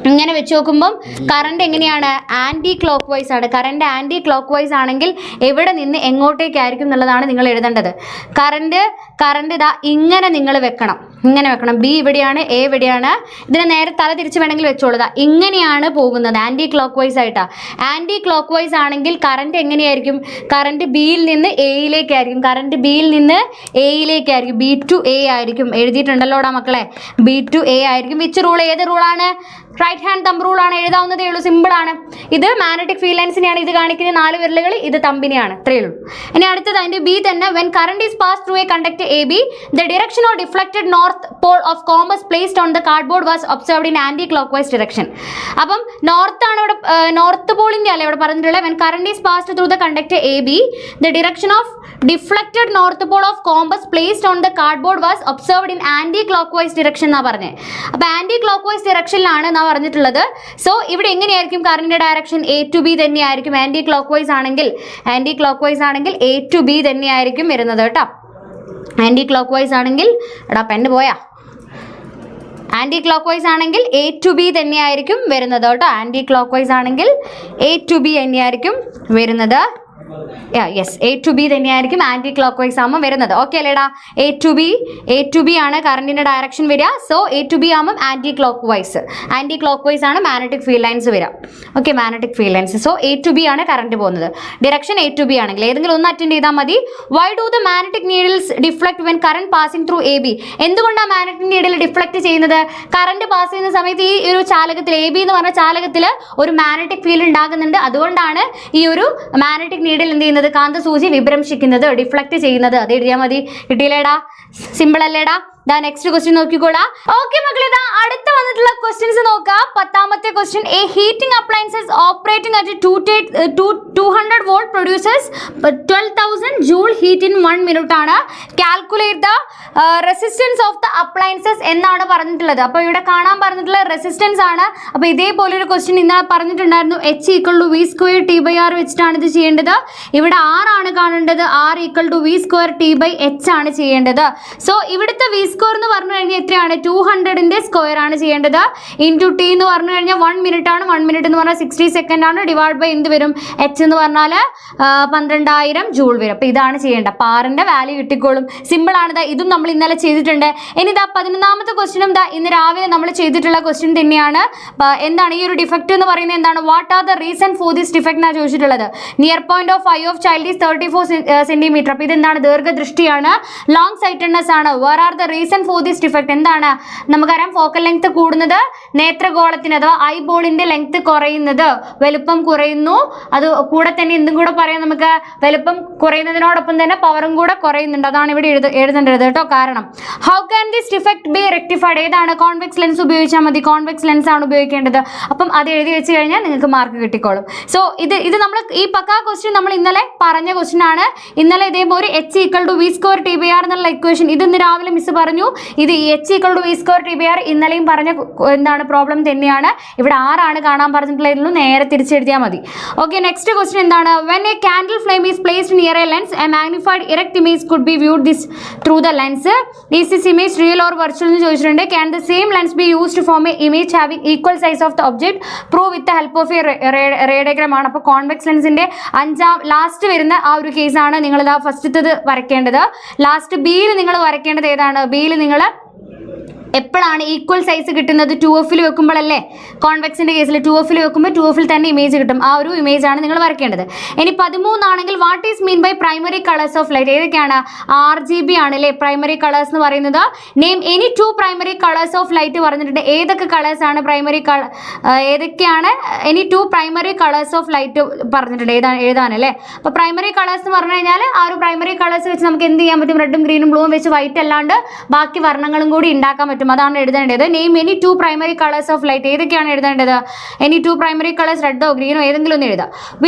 ഇങ്ങനെ വെച്ച് നോക്കുമ്പം കറണ്ട് എങ്ങനെയാണ്, ആൻറ്റി ക്ലോക്ക് വൈസ് ആണ്. കറണ്ട് ആൻറ്റി ക്ലോക്ക് വൈസ് ആണെങ്കിൽ എവിടെ നിന്ന് എങ്ങോട്ടേക്കായിരിക്കും എന്നുള്ളതാണ് നിങ്ങൾ എഴുതേണ്ടത്. കറണ്ട് ഇതാ ഇങ്ങനെ നിങ്ങൾ വെക്കണം, ഇങ്ങനെ വെക്കണം. B ഇവിടെയാണ്, A ഇവിടെയാണ്. ഇതിനെ നേരെ തല തിരിച്ച് വേണമെങ്കിൽ വെച്ചോളുക. ഇങ്ങനെയാണ് പോകുന്നത് ആൻറ്റി ക്ലോക്ക് വൈസ് ആയിട്ടാണ്. ആൻറ്റി ക്ലോക്ക് വൈസ് ആണെങ്കിൽ കറണ്ട് എങ്ങനെയായിരിക്കും, കറണ്ട് Bയിൽ നിന്ന് Aയിലേക്കായിരിക്കും. കറണ്ട് Bയിൽ നിന്ന് Aയിലേക്കായിരിക്കും, B to A ആയിരിക്കും. എഴുതിയിട്ടുണ്ടല്ലോടാ മക്കളെ, B to A ആയിരിക്കും. വിച്ച് റൂൾ, ഏത് റൂളാണ്, റൈറ്റ് ഹാൻഡ് തമ്പ് റൂൾ ആണ്. എഴുതാവുന്നതേ ഉള്ളൂ, സിമ്പിൾ ആണ്. ഇത് മാഗ്നറ്റിക് ഫീൽഡ് ലൈൻസിനെയാണ് ഇത് കാണിക്കുന്നത്, 4 വിരലുകൾ, ഇത് തമ്പിനെയാണ്, ഇത്രയേ ഉള്ളൂ. ഇനി അടുത്തത് അതിന്റെ B തന്നെ. When current is pass through a conductor AB, the direction of deflected north pole of compass placed on the cardboard was observed in anticlockwise direction. അപ്പം നോർത്ത് ആണ് ഇവിടെ, നോർത്ത് പോളിന്റെ അല്ലേ ഇവിടെ പറഞ്ഞിട്ടുള്ളത്. When current is passed through the conductor AB, the direction of deflected north pole of compass placed on the cardboard was observed in anticlockwise direction എന്നാ പറഞ്ഞത്. അപ്പൊ ആന്റി ക്ലോക്ക് വൈസ് ഡിറക്ഷനിലാണ് എന്നാ പറഞ്ഞിട്ടുള്ളത്. സോ ഇവിടെ എങ്ങനെയായിരിക്കും കറന്റിന്റെ ഡയറക്ഷൻ, A to B തന്നെയായിരിക്കും. ആന്റി ക്ലോക്ക് വൈസ് ആണെങ്കിൽ A to B തന്നെയായിരിക്കും വരുന്നത് കേട്ടോ. ആന്റി ക്ലോക്ക് വൈസ് ആണെങ്കിൽ, എടാ പെണ്ണ് പോയാ, ആന്റി ക്ലോക്ക് വൈസ് ആണെങ്കിൽ A to B തന്നെയായിരിക്കും വരുന്നത് കേട്ടോ. ആന്റി ക്ലോക്ക് വൈസ് ആണെങ്കിൽ A to B തന്നെയായിരിക്കും വരുന്നത്. യെസ്, A to B തന്നെയായിരിക്കും ആന്റി ക്ലോക്ക് വൈസ് ആകുമ്പോൾ വരുന്നത്. ഓക്കെ അല്ലേടാ, A to B ആണ് കറണ്ടിന്റെ ഡയറക്ഷൻ വരിക. സോ A to B ആകുമ്പോൾ ആന്റി ക്ലോക്ക് വൈസ് ആണ് മാഗ്നറ്റിക് ഫീൽഡ് ലൈൻസ് വരിക. Okay, magnetic field lines. So A to B ആണ് കറണ്ട് പോകുന്നത്. ഡിറക്ഷൻ A to B ആണെങ്കിൽ ഏതെങ്കിലും ഒന്ന് അറ്റൻഡ് ചെയ്താൽ മതി. Why do the magnetic needles deflect when current passing through AB? എന്തുകൊണ്ടാണ് മാഗ്നറ്റിക് നീഡിൽ ഡിഫ്ലക്ട് ചെയ്യുന്നത്? കറണ്ട് പാസ് ചെയ്യുന്ന സമയത്ത് ഈ ഒരു ചാലകത്തിൽ, AB എന്ന് പറഞ്ഞ ചാലകത്തിൽ ഒരു മാഗ്നറ്റിക് ഫീൽഡ് ഉണ്ടാകുന്നുണ്ട്. അതുകൊണ്ടാണ് ഈ ഒരു മാഗ്നറ്റിക് നീഡിൽ എന്ത് ചെയ്യുന്നത്, കാന്തസൂചി വിഭ്രംശിക്കുന്നത്, ഡിഫ്ലക്ട് ചെയ്യുന്നത്. അത് എഴുതിയാൽ മതി. കിട്ടിയില്ലേടാ, സിമ്പിൾ അല്ലേടാ. നെക്സ്റ്റ് ക്വസ്റ്റ്യൻ നോക്കിക്കോളാം. ഓക്കെ മക്കളെ, അടുത്ത വന്നിട്ടുള്ള ക്വസ്റ്റ്യൻസ് നോക്കാം. 10ാമത്തെ question, a heating appliances operating at 200 volt produces 12,000 joule heat in 1 minute ആണ്. Calculate the resistance of the appliances എന്നാണ് പറഞ്ഞിട്ടുള്ളത്. അപ്പോൾ ഇവിടെ കാണാൻ പറഞ്ഞിട്ടുള്ള റെസിസ്റ്റൻസ് ആണ്. അപ്പോൾ ഇതേപോലെ ഒരു ക്വസ്റ്റ്യൻ ഇന്നലെ പറഞ്ഞിട്ടുണ്ടായിരുന്നു. H = V² T/R വെച്ചിട്ടാണ് ഇത് ചെയ്യേണ്ടത്. ഇവിടെ R ആണ് കാണേണ്ടത്. R = V² T/H ആണ് ചെയ്യേണ്ടത്. സോ ഇവിടുത്തെ V² സ്ക്വയർ എന്ന് പറഞ്ഞു കഴിഞ്ഞാൽ എത്രയാണ്? 200ന്റെ സ്ക്വയർ ആണ് ചെയ്യേണ്ടത്. ഇൻറ്റു ടി എന്ന് പറഞ്ഞു കഴിഞ്ഞാൽ 1 മിനിറ്റ് ആണ്. 1 മിനിറ്റ് എന്ന് പറഞ്ഞാൽ 60 സെക്കൻഡ് ആണ്. ഡിവൈഡ് ബൈ എന്ത് വരും? എച്ച് എന്ന് പറഞ്ഞാൽ 12,000 ജൂൾ വരും. അപ്പോൾ ഇതാണ് ചെയ്യേണ്ടത്. അപ്പോൾ ആറിൻ്റെ വാല്യൂ കിട്ടിക്കോളും. സിമ്പിൾ ആണ്. ഇതും നമ്മൾ ഇന്നലെ ചെയ്തിട്ടുണ്ട്. ഇനി ഇതാ 11ാമത്തെ ക്വസ്റ്റ്യനും ഇന്ന് രാവിലെ നമ്മൾ ചെയ്തിട്ടുള്ള ക്വസ്റ്റ്യൻ തന്നെയാണ്. എന്താണ് ഈ ഒരു ഡിഫക്റ്റ് എന്ന് പറയുന്നത്? എന്താണ്? What are the reason for this defect എന്നാണ് ചോദിച്ചിട്ടുള്ളത്. Near point of eye of child is 34 centimetre. അപ്പോൾ ഇതെന്താണ്? ദീർഘദൃഷ്ടിയാണ്. ലോങ് സൈറ്റഡ്നെസ് ആണ്. Where are the reason for this defect? എന്താണ്? നമുക്കറിയാം ഫോക്കൽ ലെങ്ത് കൂടുന്നത് നേത്രഗോളത്തിന് അഥവാ ഐബോളിന്റെ ലെങ്ത് കുറയുന്നത്, വലുപ്പം കുറയുന്നു. അത് കൂടെ തന്നെ എന്തും കൂടെ പറയാം നമുക്ക്, വലുപ്പം കുറയുന്നതിനോടൊപ്പം തന്നെ പവറും കൂടെ കുറയുന്നുണ്ട്. അതാണ് ഇവിടെ എഴുതേണ്ടത് കേട്ടോ. കാരണം how can this defect B rectified? ഏതാണ്? കോൺവെക്സ് ലെൻസ് ഉപയോഗിച്ചാൽ മതി. കോൺവെക്സ് ലെൻസ് ആണ് ഉപയോഗിക്കേണ്ടത്. അപ്പം അത് എഴുതി വെച്ച് കഴിഞ്ഞാൽ നിങ്ങൾക്ക് മാർക്ക് കിട്ടിക്കോളും. സോ ഇത് നമ്മൾ ഈ പക്കാ ക്വസ്റ്റ്യൻ നമ്മൾ ഇന്നലെ പറഞ്ഞ ക്വസ്റ്റ്യൻ ആണ്. ഇന്നലെ ഇതേപോലെ H = V square TBR എന്നുള്ള ഇക്വേഷൻ ഇത് ഇന്ന് രാവിലെ മിസ് പറഞ്ഞു. ഇത് H = V square TBR ഇന്നലെയും പറഞ്ഞ എന്താണ് പ്രോബ്ലം തന്നെയാണ്. ഇവിടെ 6 ആണ് കാണാൻ പറഞ്ഞിട്ടുള്ളതിലും നേരെ തിരിച്ചെഴുതിയാൽ മതി. ഓക്കെ, നെക്സ്റ്റ് ക്വസ്റ്റ്യൻ എന്താണ്? When a candle flame is placed near a lens a magnified erect image could be viewed this through the lens. Is this image real or virtual എന്ന് ചോദിച്ചിട്ടുണ്ട്. Can the same lens be used form a image having equal size of the object prove with the help of a radiogram ആണ്. അപ്പോൾ കോൺവെക്സ് ലെൻസിന്റെ ലാസ്റ്റ് വരുന്ന ആ ഒരു കേസാണ് നിങ്ങൾ ഇതാ ഫസ്റ്റത്തത് വരയ്ക്കേണ്ടത്. ലാസ്റ്റ് ബിയിൽ നിങ്ങൾ വരയ്ക്കേണ്ടത് ഏതാണ്? ബിയിൽ നിങ്ങൾ എപ്പോഴാണ് ഈക്വൽ സൈസ് കിട്ടുന്നത്? 2F വെക്കുമ്പോഴല്ലേ? കോൺവെക്സിന്റെ കേസിൽ 2F വെക്കുമ്പോൾ 2F തന്നെ ഇമേജ് കിട്ടും. ആ ഒരു ഇമേജ് ആണ് നിങ്ങൾ വരയ്ക്കേണ്ടത്. ഇനി 13 ആണെങ്കിൽ what is mean by primary colours of light? ഏതൊക്കെയാണ്? RGB ആണ് അല്ലേ പ്രൈമറി കളേഴ്സ് എന്ന് പറയുന്നത്. Name any 2 primary colours of light പറഞ്ഞിട്ടുണ്ട്. ഏതൊക്കെ കളേഴ്സ് ആണ് പ്രൈമറി ഏതൊക്കെയാണ്? Any 2 primary colours of light പറഞ്ഞിട്ടുണ്ട്. എഴുതാനല്ലേ? അപ്പോൾ പ്രൈമറി കളേഴ്സ് എന്ന് പറഞ്ഞു കഴിഞ്ഞാൽ ആ ഒരു പ്രൈമറി കളേഴ്സ് വെച്ച് നമുക്ക് എന്ത് ചെയ്യാൻ പറ്റും? റെഡും ഗ്രീനും ബ്ലൂവും വെച്ച് വൈറ്റ് അല്ലാണ്ട് ബാക്കി വർണ്ണങ്ങളും കൂടി ഉണ്ടാക്കാൻ പറ്റും. അതാണ് എഴുതേണ്ടത്. Name any 2 primary colours of light. ഏതൊക്കെയാണ് എഴുതേണ്ടത്? എനി 2 പ്രൈമറി കളേഴ്സ്, റെഡോ ഗ്രീനോ ഏതെങ്കിലും ഒന്ന് എഴുതാം.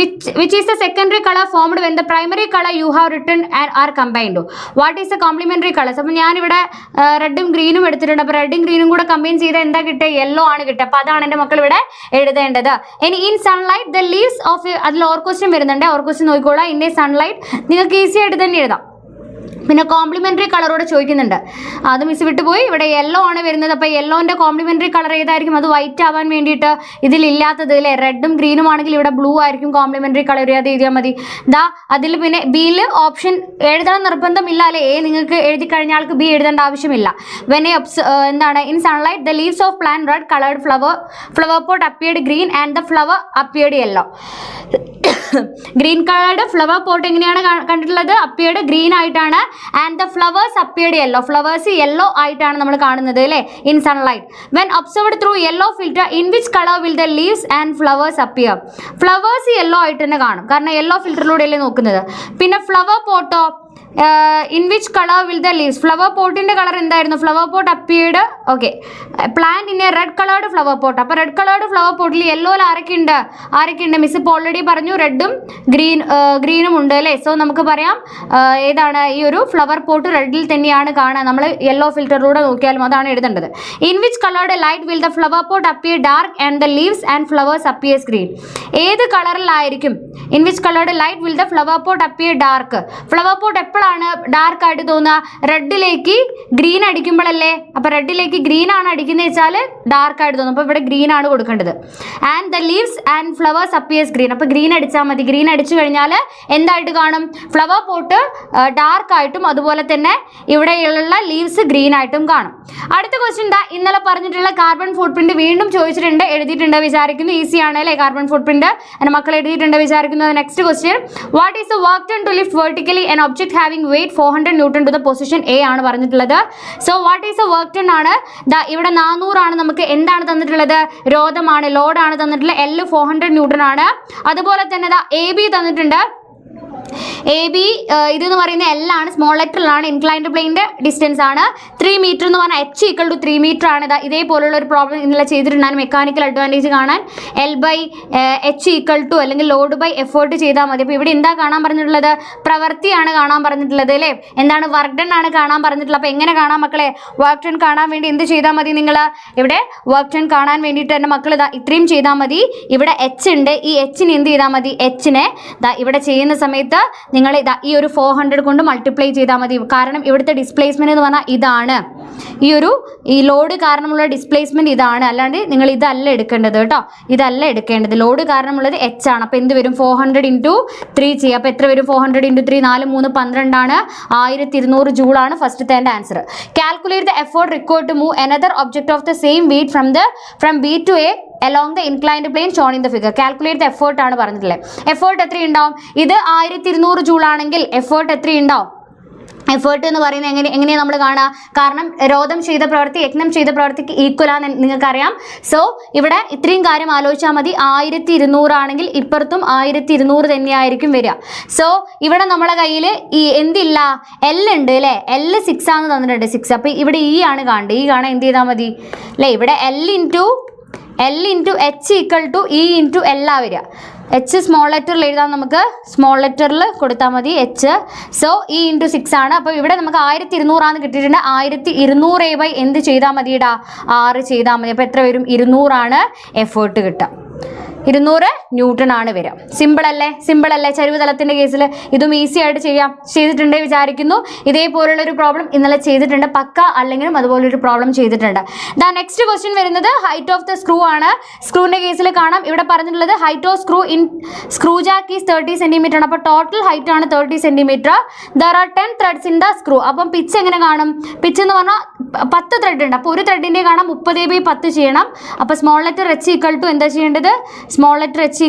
Which is the secondary colour formed when the primary colour you have written are combined? What is the complementary colours? അപ്പോൾ ഞാനിവിടെ റെഡും ഗ്രീനും എടുത്തിട്ടുണ്ട്. അപ്പോൾ റെഡും ഗ്രീനും കൂടെ കമ്പൈൻ ചെയ്താൽ എന്താ കിട്ടുക? യെല്ലോ ആണ് കിട്ടുക. അപ്പോൾ അതാണ് എൻ്റെ മക്കൾ ഇവിടെ എഴുതേണ്ടത്. ഇനി in sunlight the leaves of, അതിൽ ഓർ ക്വസ്റ്റ്യൻ വരുന്നുണ്ട്. ഓർ ക്വസ്റ്റ്യൻ നോക്കിക്കോളാം. ഇൻ എ സൺലൈറ്റ് നിങ്ങൾക്ക് ഈസി ആയിട്ട് തന്നെ എഴുതാം. പിന്നെ കോംപ്ലിമെന്ററി കളറോടെ ചോദിക്കുന്നുണ്ട്. അത് മിസ് വിട്ടുപോയി. ഇവിടെ യെല്ലോ ആണ് വരുന്നത്. അപ്പോൾ യെല്ലോൻ്റെ കോംപ്ലിമെന്ററി കളർ ഏതായിരിക്കും? അത് വൈറ്റ് ആവാൻ വേണ്ടിയിട്ട് ഇതിലില്ലാത്തത് അല്ലേ? റെഡും ഗ്രീനും ആണെങ്കിൽ ഇവിടെ ബ്ലൂ ആയിരിക്കും കോംപ്ലിമെന്ററി കളർ. അത് എഴുതിയാൽ മതി. അതിൽ പിന്നെ ബിയിൽ ഓപ്ഷൻ എഴുതണം നിർബന്ധമില്ല അല്ലേ? നിങ്ങൾക്ക് എഴുതി കഴിഞ്ഞ ആൾക്ക് ബി എഴുതേണ്ട ആവശ്യമില്ല. വെൻ എന്താണ്? In sunlight the leaves of plant red coloured flower pot appeared green and the flower appeared yellow. Green coloured flower pot എങ്ങനെയാണ് കണ്ടിട്ടുള്ളത്? അപ്പിയർഡ് ഗ്രീൻ ആയിട്ടാണ്. And the flowers appeared yellow. Flowers yellow ആയിട്ടാണ് നമ്മൾ കാണുന്നത് അല്ലേ? In sunlight when observed through yellow filter in which colour will the leaves and flowers appear? Flowers yellow ആയിട്ട് തന്നെ കാണും. കാരണം യെല്ലോ ഫിൽറ്ററിലൂടെ അല്ലേ നോക്കുന്നത്. പിന്നെ ഫ്ലവർ പോട്ടോ in which colour will the leaves? Flower പോട്ടിൻ്റെ കളർ എന്തായിരുന്നു? Flower pot appeared plant in a red coloured flower pot. അപ്പോൾ റെഡ് കളേർഡ് ഫ്ലവർ പോട്ടിൽ യെല്ലോയിൽ ആരൊക്കെയുണ്ട്? മിസ് ഇപ്പോൾ ഓൾറെഡി പറഞ്ഞു റെഡും ഗ്രീനും ഉണ്ട് അല്ലേ? സോ നമുക്ക് പറയാം ഏതാണ് ഈ ഒരു ഫ്ലവർ പോട്ട് റെഡിൽ തന്നെയാണ് കാണുക. നമ്മൾ യെല്ലോ ഫിൽറ്ററിലൂടെ നോക്കിയാലും അതാണ് എഴുതേണ്ടത്. In which coloured light will the flower pot appear dark and the leaves and flowers appears green? ഏത് കളറിലായിരിക്കും? In which coloured light will the flower pot appear dark? Flower pot എപ്പോഴാണ് ഡാർക്ക് ആയിട്ട് തോന്നുക? റെഡിലേക്ക് ഗ്രീൻ അടിക്കുമ്പോഴല്ലേ? അപ്പോൾ റെഡിലേക്ക് ഗ്രീൻ ആണ് അടിക്കുന്നത് വെച്ചാൽ ഡാർക്ക് ആയിട്ട് തോന്നും. അപ്പോൾ ഇവിടെ ഗ്രീൻ ആണ് കൊടുക്കേണ്ടത്. And the leaves and flowers appears green. അപ്പോൾ ഗ്രീൻ അടിച്ചാൽ മതി. ഗ്രീൻ അടിച്ചു കഴിഞ്ഞാൽ എന്തായിട്ട് കാണും? ഫ്ലവർ പോട്ട് ഡാർക്ക് ആയിട്ടും അതുപോലെ തന്നെ ഇവിടെയുള്ള ലീവ്സ് ഗ്രീൻ ആയിട്ടും കാണും. അടുത്ത ക്വസ്റ്റ്യൻ ഇന്നലെ പറഞ്ഞിട്ടുള്ള കാർബൺ ഫുട് പ്രിന്റ് വീണ്ടും ചോദിച്ചിട്ടുണ്ട്. എഴുതിയിട്ടുണ്ട് വിചാരിക്കുന്നു. ഈസിയാണ് അല്ലേ കാർബൺ ഫുട് പ്രിന്റ്? എൻ്റെ മക്കൾ എഴുതിയിട്ടുണ്ട് വിചാരിക്കുന്നു. Next question what is the work done to lift vertically an object having weight 400 newton to the position A ആണ് പറഞ്ഞിട്ടുള്ളത്. So what is the work done ആണ്? ഇവിടെ 400 ആണ്. നമുക്ക് എന്താണ് തന്നിട്ടുള്ളത്? രോധമാണ്, ലോഡാണ് തന്നിട്ടുള്ളത്. L 400 ന്യൂട്ടൺ ആണ്. അതുപോലെ തന്നെ AB തന്നിട്ടുണ്ട്. AB ഇതെന്ന് പറയുന്നത് L ആണ്, സ്മോൾ ലെറ്ററിലാണ്. ഇൻക്ലൈൻഡ് പ്ലെയിൻ്റെ ഡിസ്റ്റൻസ് ആണ് 3 മീറ്റർ എന്ന് പറഞ്ഞാൽ H = 3 മീറ്റർ ആണ്. ഇതേപോലുള്ള ഒരു പ്രോബ്ലം ഇന്നലെ ചെയ്തിട്ടുണ്ടാണ്. മെക്കാനിക്കൽ അഡ്വാൻറ്റേജ് കാണാൻ L/H = അല്ലെങ്കിൽ ലോഡ് ബൈ എഫേർട്ട് ചെയ്താൽ മതി. അപ്പോൾ ഇവിടെ എന്താ കാണാൻ പറഞ്ഞിട്ടുള്ളത്? പ്രവൃത്തിയാണ് കാണാൻ പറഞ്ഞിട്ടുള്ളത് അല്ലേ? എന്താണ്? വർക്ക് ഡൺ ആണ് കാണാൻ പറഞ്ഞിട്ടുള്ളത്. അപ്പോൾ എങ്ങനെ കാണാം മക്കളെ? വർക്ക് ഡൺ കാണാൻ വേണ്ടി എന്ത് ചെയ്താൽ മതി? നിങ്ങൾ ഇവിടെ വർക്ക് ഡൺ കാണാൻ വേണ്ടിയിട്ട് എൻ്റെ മക്കൾ ഇത്രയും ചെയ്താൽ മതി. ഇവിടെ H ഉണ്ട്. ഈ Hനെ എന്ത് ചെയ്താൽ മതി? Hനെ ഇവിടെ ചെയ്യുന്ന സമയത്ത് നിങ്ങൾ ഇതാ ഈ ഒരു 400 കൊണ്ട് മൾട്ടിപ്ലൈ ചെയ്താൽ മതി. കാരണം ഇവിടുത്തെ ഡിസ്പ്ലേസ്മെന്റ് എന്ന് പറഞ്ഞാൽ ഇതാണ്, ഈ ലോഡ് കാരണമുള്ള ഡിസ്പ്ലേസ്മെന്റ് ഇതാണ്, അല്ലാണ്ട് നിങ്ങൾ ഇതല്ല എടുക്കേണ്ടത് കേട്ടോ, ഇതല്ല എടുക്കേണ്ടത്. ലോഡ് കാരണമുള്ളത് എച്ച് ആണ്. അപ്പോൾ എന്ത് വരും? 400 × 3 ചെയ്യുക. അപ്പോൾ എത്ര വരും? 400 × 3 4 3 12 ആണ്, 1200 ജൂളാണ് ഫസ്റ്റത്തെ answer. Calculate the effort required to move another object of the same weight from B to A along the inclined plane shown in the figure. Calculate the effort ആണ് പറഞ്ഞിട്ടുള്ളത്. എഫേർട്ട് എത്ര ഉണ്ടാവും? ഇത് 1200 ജൂൾ ആണെങ്കിൽ എഫേർട്ട് എത്ര ഉണ്ടാവും? എഫേർട്ട് എന്ന് പറയുന്നത് എങ്ങനെയാണ് നമ്മൾ കാണുക? കാരണം രോധം ചെയ്ത പ്രവൃത്തി യജ്ഞം ചെയ്ത പ്രവൃത്തിക്ക് ഈക്വൽ ആണെന്ന് നിങ്ങൾക്കറിയാം. സോ ഇവിടെ ഇത്രയും കാര്യം ആലോചിച്ചാൽ മതി. 1200 ആണെങ്കിൽ ഇപ്പുറത്തും 1200 തന്നെയായിരിക്കും വരിക. സോ ഇവിടെ നമ്മളെ കയ്യിൽ ഈ എന്തില്ല? എൽ ഉണ്ട് അല്ലേ? എൽ 6 ആണെന്ന് തന്നിട്ടുണ്ട്, 6. അപ്പോൾ ഇവിടെ ഈ ആണ് കാണേണ്ടത്. ഈ കാണാൻ എന്ത് ചെയ്താൽ മതി അല്ലേ? ഇവിടെ L × H = E × L ആ വരിക. എച്ച് സ്മോൾ ലെറ്ററിൽ എഴുതാൻ നമുക്ക് സ്മോൾ ലെറ്ററിൽ കൊടുത്താൽ മതി എച്ച്. സോ E × 6 ആണ്. അപ്പോൾ ഇവിടെ നമുക്ക് 1200 ആണ് കിട്ടിയിട്ടുണ്ട്. 1200 എന്ത് ചെയ്താൽ മതി? 6 ചെയ്താൽ മതി. അപ്പോൾ എത്ര വരും? 200 ആണ് എഫേർട്ട് കിട്ടുക. 200 ന്യൂട്ടൺ ആണ് വരിക. സിമ്പിൾ അല്ലേ? ചരിവ് തലത്തിന്റെ കേസിൽ ഇതും ഈസി ആയിട്ട് ചെയ്തിട്ടുണ്ട് വിചാരിക്കുന്നു. ഇതേപോലുള്ള ഒരു പ്രോബ്ലം ഇന്നലെ ചെയ്തിട്ടുണ്ട്, പക്ക അല്ലെങ്കിലും അതുപോലൊരു പ്രോബ്ലം ചെയ്തിട്ടുണ്ട്. നെക്സ്റ്റ് ക്വസ്റ്റ്യൻ വരുന്നത് ഹൈറ്റ് ഓഫ് ദ സ്ക്രൂ ആണ്. സ്ക്രൂവിന്റെ കേസിൽ കാണാം ഇവിടെ പറഞ്ഞിട്ടുള്ളത് height of screw in screw Jack is 30 cm ആണ്. അപ്പോൾ ടോട്ടൽ ഹൈറ്റ് ആണ് 30 cm. There are 10 threads in the screw. അപ്പം പിച്ച് എങ്ങനെ കാണും? പിച്ച് എന്ന് പറഞ്ഞാൽ 10 ത്രെഡ് ഉണ്ട്. അപ്പോൾ ഒരു ത്രെഡിന്റെ കാണാം 30/10 ചെയ്യണം. അപ്പോൾ സ്മോൾ ലെറ്റർ H = എന്താ ചെയ്യേണ്ടത്? സ്മോൾ ലെറ്റർ H =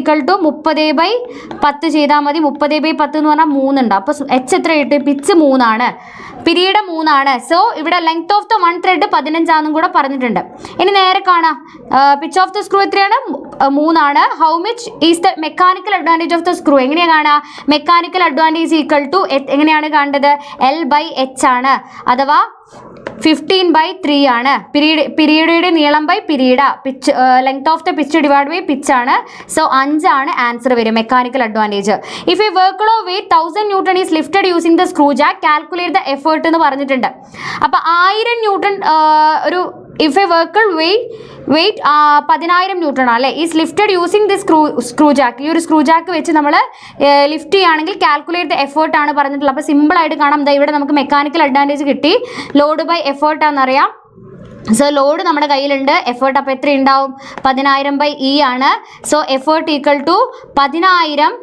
30/10 ചെയ്താൽ മതി. 30/10 എന്ന് പറഞ്ഞാൽ 3 ഉണ്ട്. അപ്പോൾ H എത്ര കിട്ടും? പിച്ച് 3 ആണ്, പീരീഡ് 3 ആണ്. സോ ഇവിടെ ലെങ്ത് ഓഫ് ദ 1 ത്രെഡ് 15 ആണെന്നും കൂടെ പറഞ്ഞിട്ടുണ്ട്. ഇനി നേരെ കാണാം, പിച്ച് ഓഫ് ദ സ്ക്രൂ എത്രയാണ്? 3 ആണ്. How much is the mechanical advantage of the screw? എങ്ങനെയാണ് കാണുക? മെക്കാനിക്കൽ അഡ്വാൻറ്റേജ് = എങ്ങനെയാണ് കാണേണ്ടത്? L/H ആണ്, അഥവാ 15/3 ആണ്. പീരീഡയുടെ നീളം by period, pitch length of the pitch divide by pitch ആണ്. സോ 5 ആണ് ആൻസർ വരും mechanical advantage. If a vehicle of weight 1000 newton is lifted using the screw jack, calculate the effort എന്ന് പറഞ്ഞിട്ടുണ്ട്. അപ്പോൾ 1000 ന്യൂട്ടൺ ഒരു if a vehicle weight 10,000 newton അല്ലേ, is lifted using the screw jack. ഈ ഒരു സ്ക്രൂ ജാക്ക് വെച്ച് നമ്മൾ ലിഫ്റ്റ് ചെയ്യുകയാണെങ്കിൽ കാൽക്കുലേറ്റ് ദ എഫേർട്ട് ആണ് പറഞ്ഞിട്ടുള്ളത്. അപ്പോൾ സിമ്പിൾ ആയിട്ട് കാണാം, ഇവിടെ നമുക്ക് മെക്കാനിക്കൽ അഡ്വാൻറ്റേജ് കിട്ടി. ലോഡ് ബൈ എഫേർട്ട് ആണെന്നറിയാം. സോ ലോഡ് നമ്മുടെ കയ്യിലുണ്ട്. എഫേർട്ട് അപ്പോൾ എത്ര ഉണ്ടാവും? 1000/E ആണ്. സോ എഫേർട്ട് = 10,000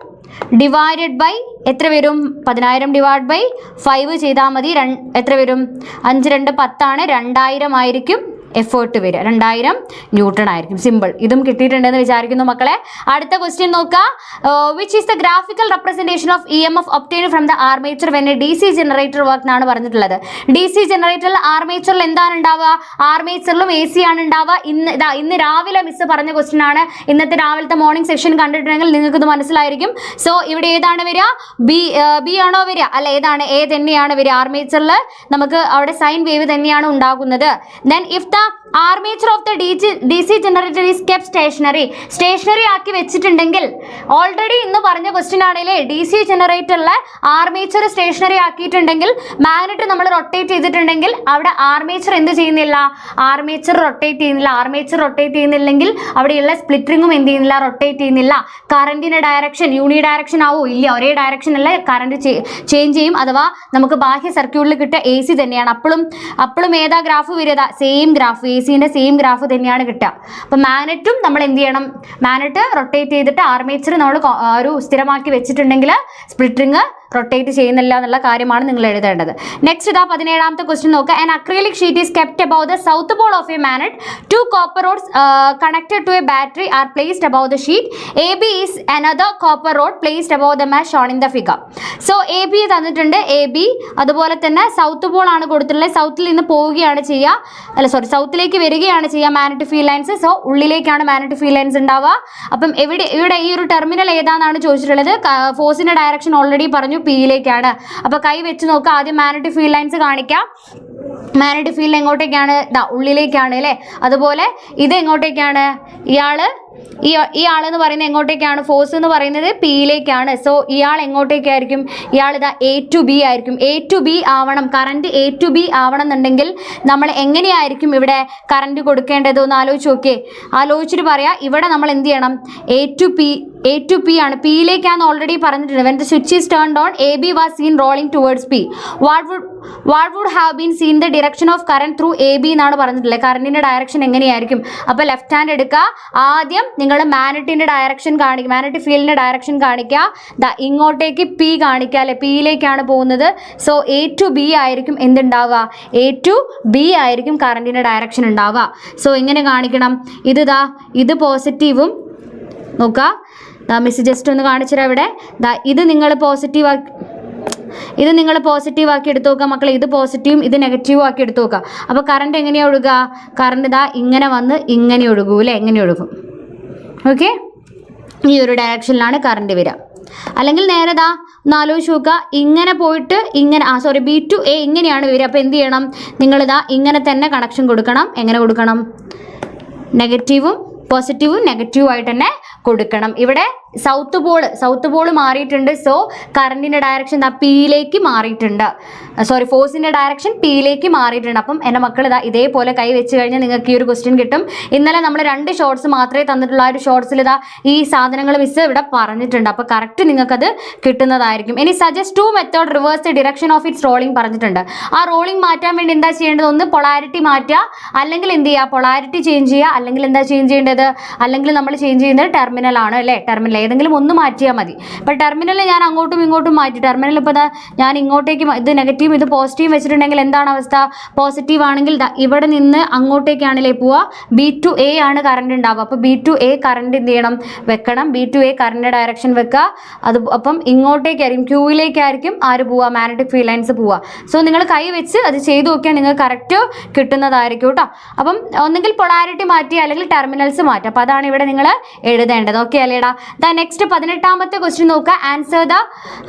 ഡിവൈഡഡ് ബൈ എത്ര വരും? 10,000 / 5 ചെയ്താൽ മതി. എത്ര വരും? 5 2 10 ആണ്, 2000 ആയിരിക്കും എഫേർട്ട് വരിക. 2000 ന്യൂട്ടൺ ആയിരിക്കും. സിമ്പിൾ. ഇതും കിട്ടിയിട്ടുണ്ടെന്ന് വിചാരിക്കുന്നു മക്കളെ. അടുത്ത ക്വസ്റ്റ്യൻ നോക്കുക. Which is the graphical representation of EMF obtained from the armature when A DC generator work എന്നാണ് പറഞ്ഞിട്ടുള്ളത്. DC ജനറേറ്ററിൽ ആർമേച്ചറിൽ എന്താണ് ഉണ്ടാവുക? ആർമേച്ചറിലും AC ആണ് ഉണ്ടാവുക. ഇന്ന് രാവിലെ മിസ് പറഞ്ഞ ക്വസ്റ്റ്യൻ ആണ്. ഇന്നത്തെ രാവിലത്തെ മോർണിംഗ് സെഷൻ കണ്ടിട്ടുണ്ടെങ്കിൽ നിങ്ങൾക്ക് ഇത് മനസ്സിലായിരിക്കും. സോ ഇവിടെ ഏതാണ് വരിക? ബി ആണോ വരിക? അല്ല, ഏതാണ്? A തന്നെയാണ് വരിക. ആർമേച്ചറിൽ നമുക്ക് അവിടെ സൈൻ വേവ് തന്നെയാണ് ഉണ്ടാകുന്നത്. Then if the armature of the DC generator is kept stationary ആക്കി വെച്ചിട്ടുണ്ടെങ്കിൽ, ഓൾറെഡി ഇന്ന് പറഞ്ഞ ക്വസ്റ്റ്യൻ ആണെങ്കിലേ DC ജനറേറ്ററിലെ ആർമേച്ചർ സ്റ്റേഷനറി ആക്കിയിട്ടുണ്ടെങ്കിൽ, മാഗ്നറ്റ് നമ്മൾ റൊട്ടേറ്റ് ചെയ്തിട്ടുണ്ടെങ്കിൽ അവിടെ ആർമേച്ചർ എന്ത് ചെയ്യുന്നില്ല? ആർമേച്ചർ റൊട്ടേറ്റ് ചെയ്യുന്നില്ലെങ്കിൽ അവിടെയുള്ള സ്പ്ലിറ്റ് റിങ്ങും എന്ത് ചെയ്യുന്നില്ല? റൊട്ടേറ്റ് ചെയ്യുന്നില്ല. കറണ്ടിന്റെ ഡയറക്ഷൻ യൂണി ഡയറക്ഷൻ ആവോ? ഇല്ല, ഒരേ ഡയറക്ഷൻ അല്ല, കറണ്ട് ചേഞ്ച് ചെയ്യും. അഥവാ നമുക്ക് ബാഹ്യ സർക്യൂട്ടിൽ കിട്ടുക AC തന്നെയാണ്. അപ്പോഴും ഏതാ ഗ്രാഫ് വരിക? സെയിം ഗ്രാഫ്, ACന്റെ സെയിം ഗ്രാഫ് തന്നെയാണ് കിട്ടുക. അപ്പം മാഗ്നറ്റും നമ്മൾ എന്ത് ചെയ്യണം? മാഗ്നറ്റ് റൊട്ടേറ്റ് ചെയ്തിട്ട് ആർമേച്ചർ നമ്മൾ ഒരു സ്ഥിരമാക്കി വെച്ചിട്ടുണ്ടെങ്കിൽ സ്പ്ലിറ്റ് റിങ് റൊട്ടേറ്റ് ചെയ്യുന്നില്ല എന്നുള്ള കാര്യമാണ് നിങ്ങൾ എഴുതേണ്ടത്. നെക്സ്റ്റ് ഇതാ 17ാമത്തെ ക്വസ്റ്റ്യൻ നോക്കുക. An acrylic sheet is kept above the south Paul of A magnet. 2 copper rods connected to a battery are placed above the sheet. AB is another copper rod placed above the match shown in the figure. So AB തന്നിട്ടുണ്ട്. AB അതുപോലെ തന്നെ സൗത്ത് പോൾ ആണ് കൊടുത്തിട്ടുള്ളത്. സൗത്തിൽ നിന്ന് പോവുകയാണ് ചെയ്യുക, സൗത്തിലേക്ക് വരികയാണ് ചെയ്യുക മാഗ്നറ്റിക് ഫീൽഡ് ലൈൻസ്. സോ ഉള്ളിലേക്കാണ് മാഗ്നറ്റിക് ഫീൽഡ് ലൈൻസ് ഉണ്ടാവുക. അപ്പം ഇവിടെ ഈ ഒരു ടെർമിനൽ ഏതാണെന്നാണ് ചോദിച്ചിട്ടുള്ളത്. ഫോഴ്സിന്റെ ഡയറക്ഷൻ ഓൾറെഡി പറഞ്ഞു, P-യിലേക്കാണ്. അപ്പോൾ കൈ വെച്ച് നോക്കുക. ആദ്യം മാഗ്നറ്റിക് ഫീൽഡ് ലൈൻസ് കാണിക്കാം. മാഗ്നറ്റിക് ഫീൽഡ് എങ്ങോട്ടേക്കാണ്? ഉള്ളിലേക്കാണ് അല്ലേ. അതുപോലെ ഇത് എങ്ങോട്ടേക്കാണ്? ഈ ആളെന്ന് പറയുന്നത് എങ്ങോട്ടേക്കാണ്? ഫോഴ്സ് എന്ന് പറയുന്നത് P-യിലേക്കാണ്. സോ ഇയാൾ എങ്ങോട്ടേക്കായിരിക്കും? ഇയാൾ ഇതാ A to B ആയിരിക്കും. A to B ആവണം, കറണ്ട് A to B ആവണം എന്നുണ്ടെങ്കിൽ നമ്മൾ എങ്ങനെയായിരിക്കും ഇവിടെ കറണ്ട് കൊടുക്കേണ്ടത്? ഒന്ന് ആലോചിച്ച് നോക്കിയേ. ആലോചിച്ചിട്ട് പറയാം. ഇവിടെ നമ്മൾ എന്ത് ചെയ്യണം? A to A to P ആണ്. പിയിലേക്കാണ് ഓൾറെഡി പറഞ്ഞിട്ടുണ്ട്. When the switch is turned on, AB was seen rolling towards P. What would have been seen the direction of current through AB എന്നാണ് പറഞ്ഞിട്ടുള്ളത്. കറണ്ടിന്റെ ഡയറക്ഷൻ എങ്ങനെയായിരിക്കും? അപ്പോൾ ലെഫ്റ്റ് ഹാൻഡ് എടുക്കുക. ആദ്യം നിങ്ങൾ മാഗ്നറ്റിന്റെ ഡയറക്ഷൻ കാണിക്കുക, മാഗ്നറ്റിക് ഫീൽഡിന്റെ ഡയറക്ഷൻ കാണിക്കുക. ഇങ്ങോട്ടേക്ക് P കാണിക്കുക അല്ലെ, പിയിലേക്കാണ് പോകുന്നത്. സോ A to B ആയിരിക്കും എന്തുണ്ടാവുക? A to B ആയിരിക്കും കറണ്ടിന്റെ ഡയറക്ഷൻ ഉണ്ടാവുക. സോ എങ്ങനെ കാണിക്കണം? ഇത് പോസിറ്റീവും നോക്കുക. മിസ് ജസ്റ്റ് ഒന്ന് കാണിച്ചുതരാം. ഇവിടെ ഇത് നിങ്ങൾ പോസിറ്റീവ് ആക്കി എടുത്തു നോക്കുക മക്കളെ. ഇത് പോസിറ്റീവും ഇത് നെഗറ്റീവും ആക്കി എടുത്തു നോക്കുക. അപ്പോൾ കറണ്ട് എങ്ങനെയാണ് ഒഴുകുക? കറണ്ട് ഇങ്ങനെ വന്ന് ഇങ്ങനെ ഒഴുകും അല്ലേ, എങ്ങനെ ഒഴുകും? ഓക്കെ, ഈ ഒരു ഡയറക്ഷനിലാണ് കറണ്ട് വരിക. അല്ലെങ്കിൽ നേരെ ഒന്ന് ആലോചിച്ച് നോക്കുക, ഇങ്ങനെ പോയിട്ട് ഇങ്ങനെ B to A ഇങ്ങനെയാണ് വരിക. അപ്പോൾ എന്ത് ചെയ്യണം? നിങ്ങളിതാ ഇങ്ങനെ തന്നെ കണക്ഷൻ കൊടുക്കണം. എങ്ങനെ കൊടുക്കണം? നെഗറ്റീവും പോസിറ്റീവും നെഗറ്റീവും ആയിട്ട് തന്നെ കൊടുക്കണം. ഇവിടെ സൗത്ത് പോൾ മാറിയിട്ടുണ്ട്. സോ കറണ്ടിന്റെ ഡയറക്ഷൻ പിയിലേക്ക് മാറിയിട്ടുണ്ട്. ഫോഴ്സിന്റെ ഡയറക്ഷൻ പിയിലേക്ക് മാറിയിട്ടുണ്ട്. അപ്പം എൻ്റെ മക്കൾ ഇതേപോലെ കൈ വെച്ച് കഴിഞ്ഞാൽ നിങ്ങൾക്ക് ഈ ഒരു ക്വസ്റ്റ്യൻ കിട്ടും. ഇന്നലെ നമ്മൾ 2 ഷോർട്സ് മാത്രമേ തന്നിട്ടുള്ള ആ ഒരു ഷോർട്സിൽ ഈ സാധനങ്ങൾ മിസ് ഇവിടെ പറഞ്ഞിട്ടുണ്ട്. അപ്പോൾ കറക്റ്റ് നിങ്ങൾക്കത് കിട്ടുന്നതായിരിക്കും. ഇനി suggest 2 method reverse the direction of its rolling പറഞ്ഞിട്ടുണ്ട്. ആ റോളിംഗ് മാറ്റാൻ വേണ്ടി എന്താ ചെയ്യേണ്ടത്? ഒന്ന് പൊളാരിറ്റി മാറ്റുക, അല്ലെങ്കിൽ എന്ത് ചെയ്യുക? പൊളാരിറ്റി ചേഞ്ച് ചെയ്യുക, അല്ലെങ്കിൽ എന്താ ചേഞ്ച് ചെയ്യേണ്ടത്? അല്ലെങ്കിൽ നമ്മൾ ചേഞ്ച് ചെയ്യുന്നത് ടെർമിനൽ ആണ് അല്ലേ. ടെർമിനൽ ഏതെങ്കിലും ഒന്ന് മാറ്റിയാൽ മതി. ഇപ്പോൾ ടെർമിനൽ ഞാൻ അങ്ങോട്ടും ഇങ്ങോട്ടും മാറ്റി. ടെർമിനൽ ഇപ്പോൾ ഞാൻ ഇങ്ങോട്ടേക്ക് ഇത് നെഗറ്റീവ് ഇത് പോസിറ്റീവ് വെച്ചിട്ടുണ്ടെങ്കിൽ എന്താണ് അവസ്ഥ? പോസിറ്റീവ് ആണെങ്കിൽ ഇവിടെ നിന്ന് അങ്ങോട്ടേക്കാണല്ലേ പോവുക? B to A ആണ് കറണ്ട് ഉണ്ടാവുക. അപ്പോൾ B to A കറണ്ട് എന്ത് ചെയ്യണം? വെക്കണം. B to A current direction വെക്കുക. അപ്പം ഇങ്ങോട്ടേക്കായിരിക്കും, ക്യൂയിലേക്കായിരിക്കും ആര് പോവുക? മാഗ്നറ്റിക് ഫീൽഡ് ലൈൻസ് പോവുക. സോ നിങ്ങൾ കൈ വെച്ച് അത് ചെയ്ത് നോക്കിയാൽ നിങ്ങൾക്ക് കറക്റ്റ് കിട്ടുന്നതായിരിക്കും കേട്ടോ. അപ്പം ഒന്നെങ്കിൽ പൊളാരിറ്റി മാറ്റി അല്ലെങ്കിൽ ടെർമിനൽസ് മാറ്റുക. അപ്പോൾ അതാണ് ഇവിടെ നിങ്ങൾ എഴുതേണ്ടത്. ഓക്കെ അല്ലേടാ? നെക്സ്റ്റ് 18ാമത്തെ ക്വസ്റ്റ്യൻ നോക്കുക. Answer the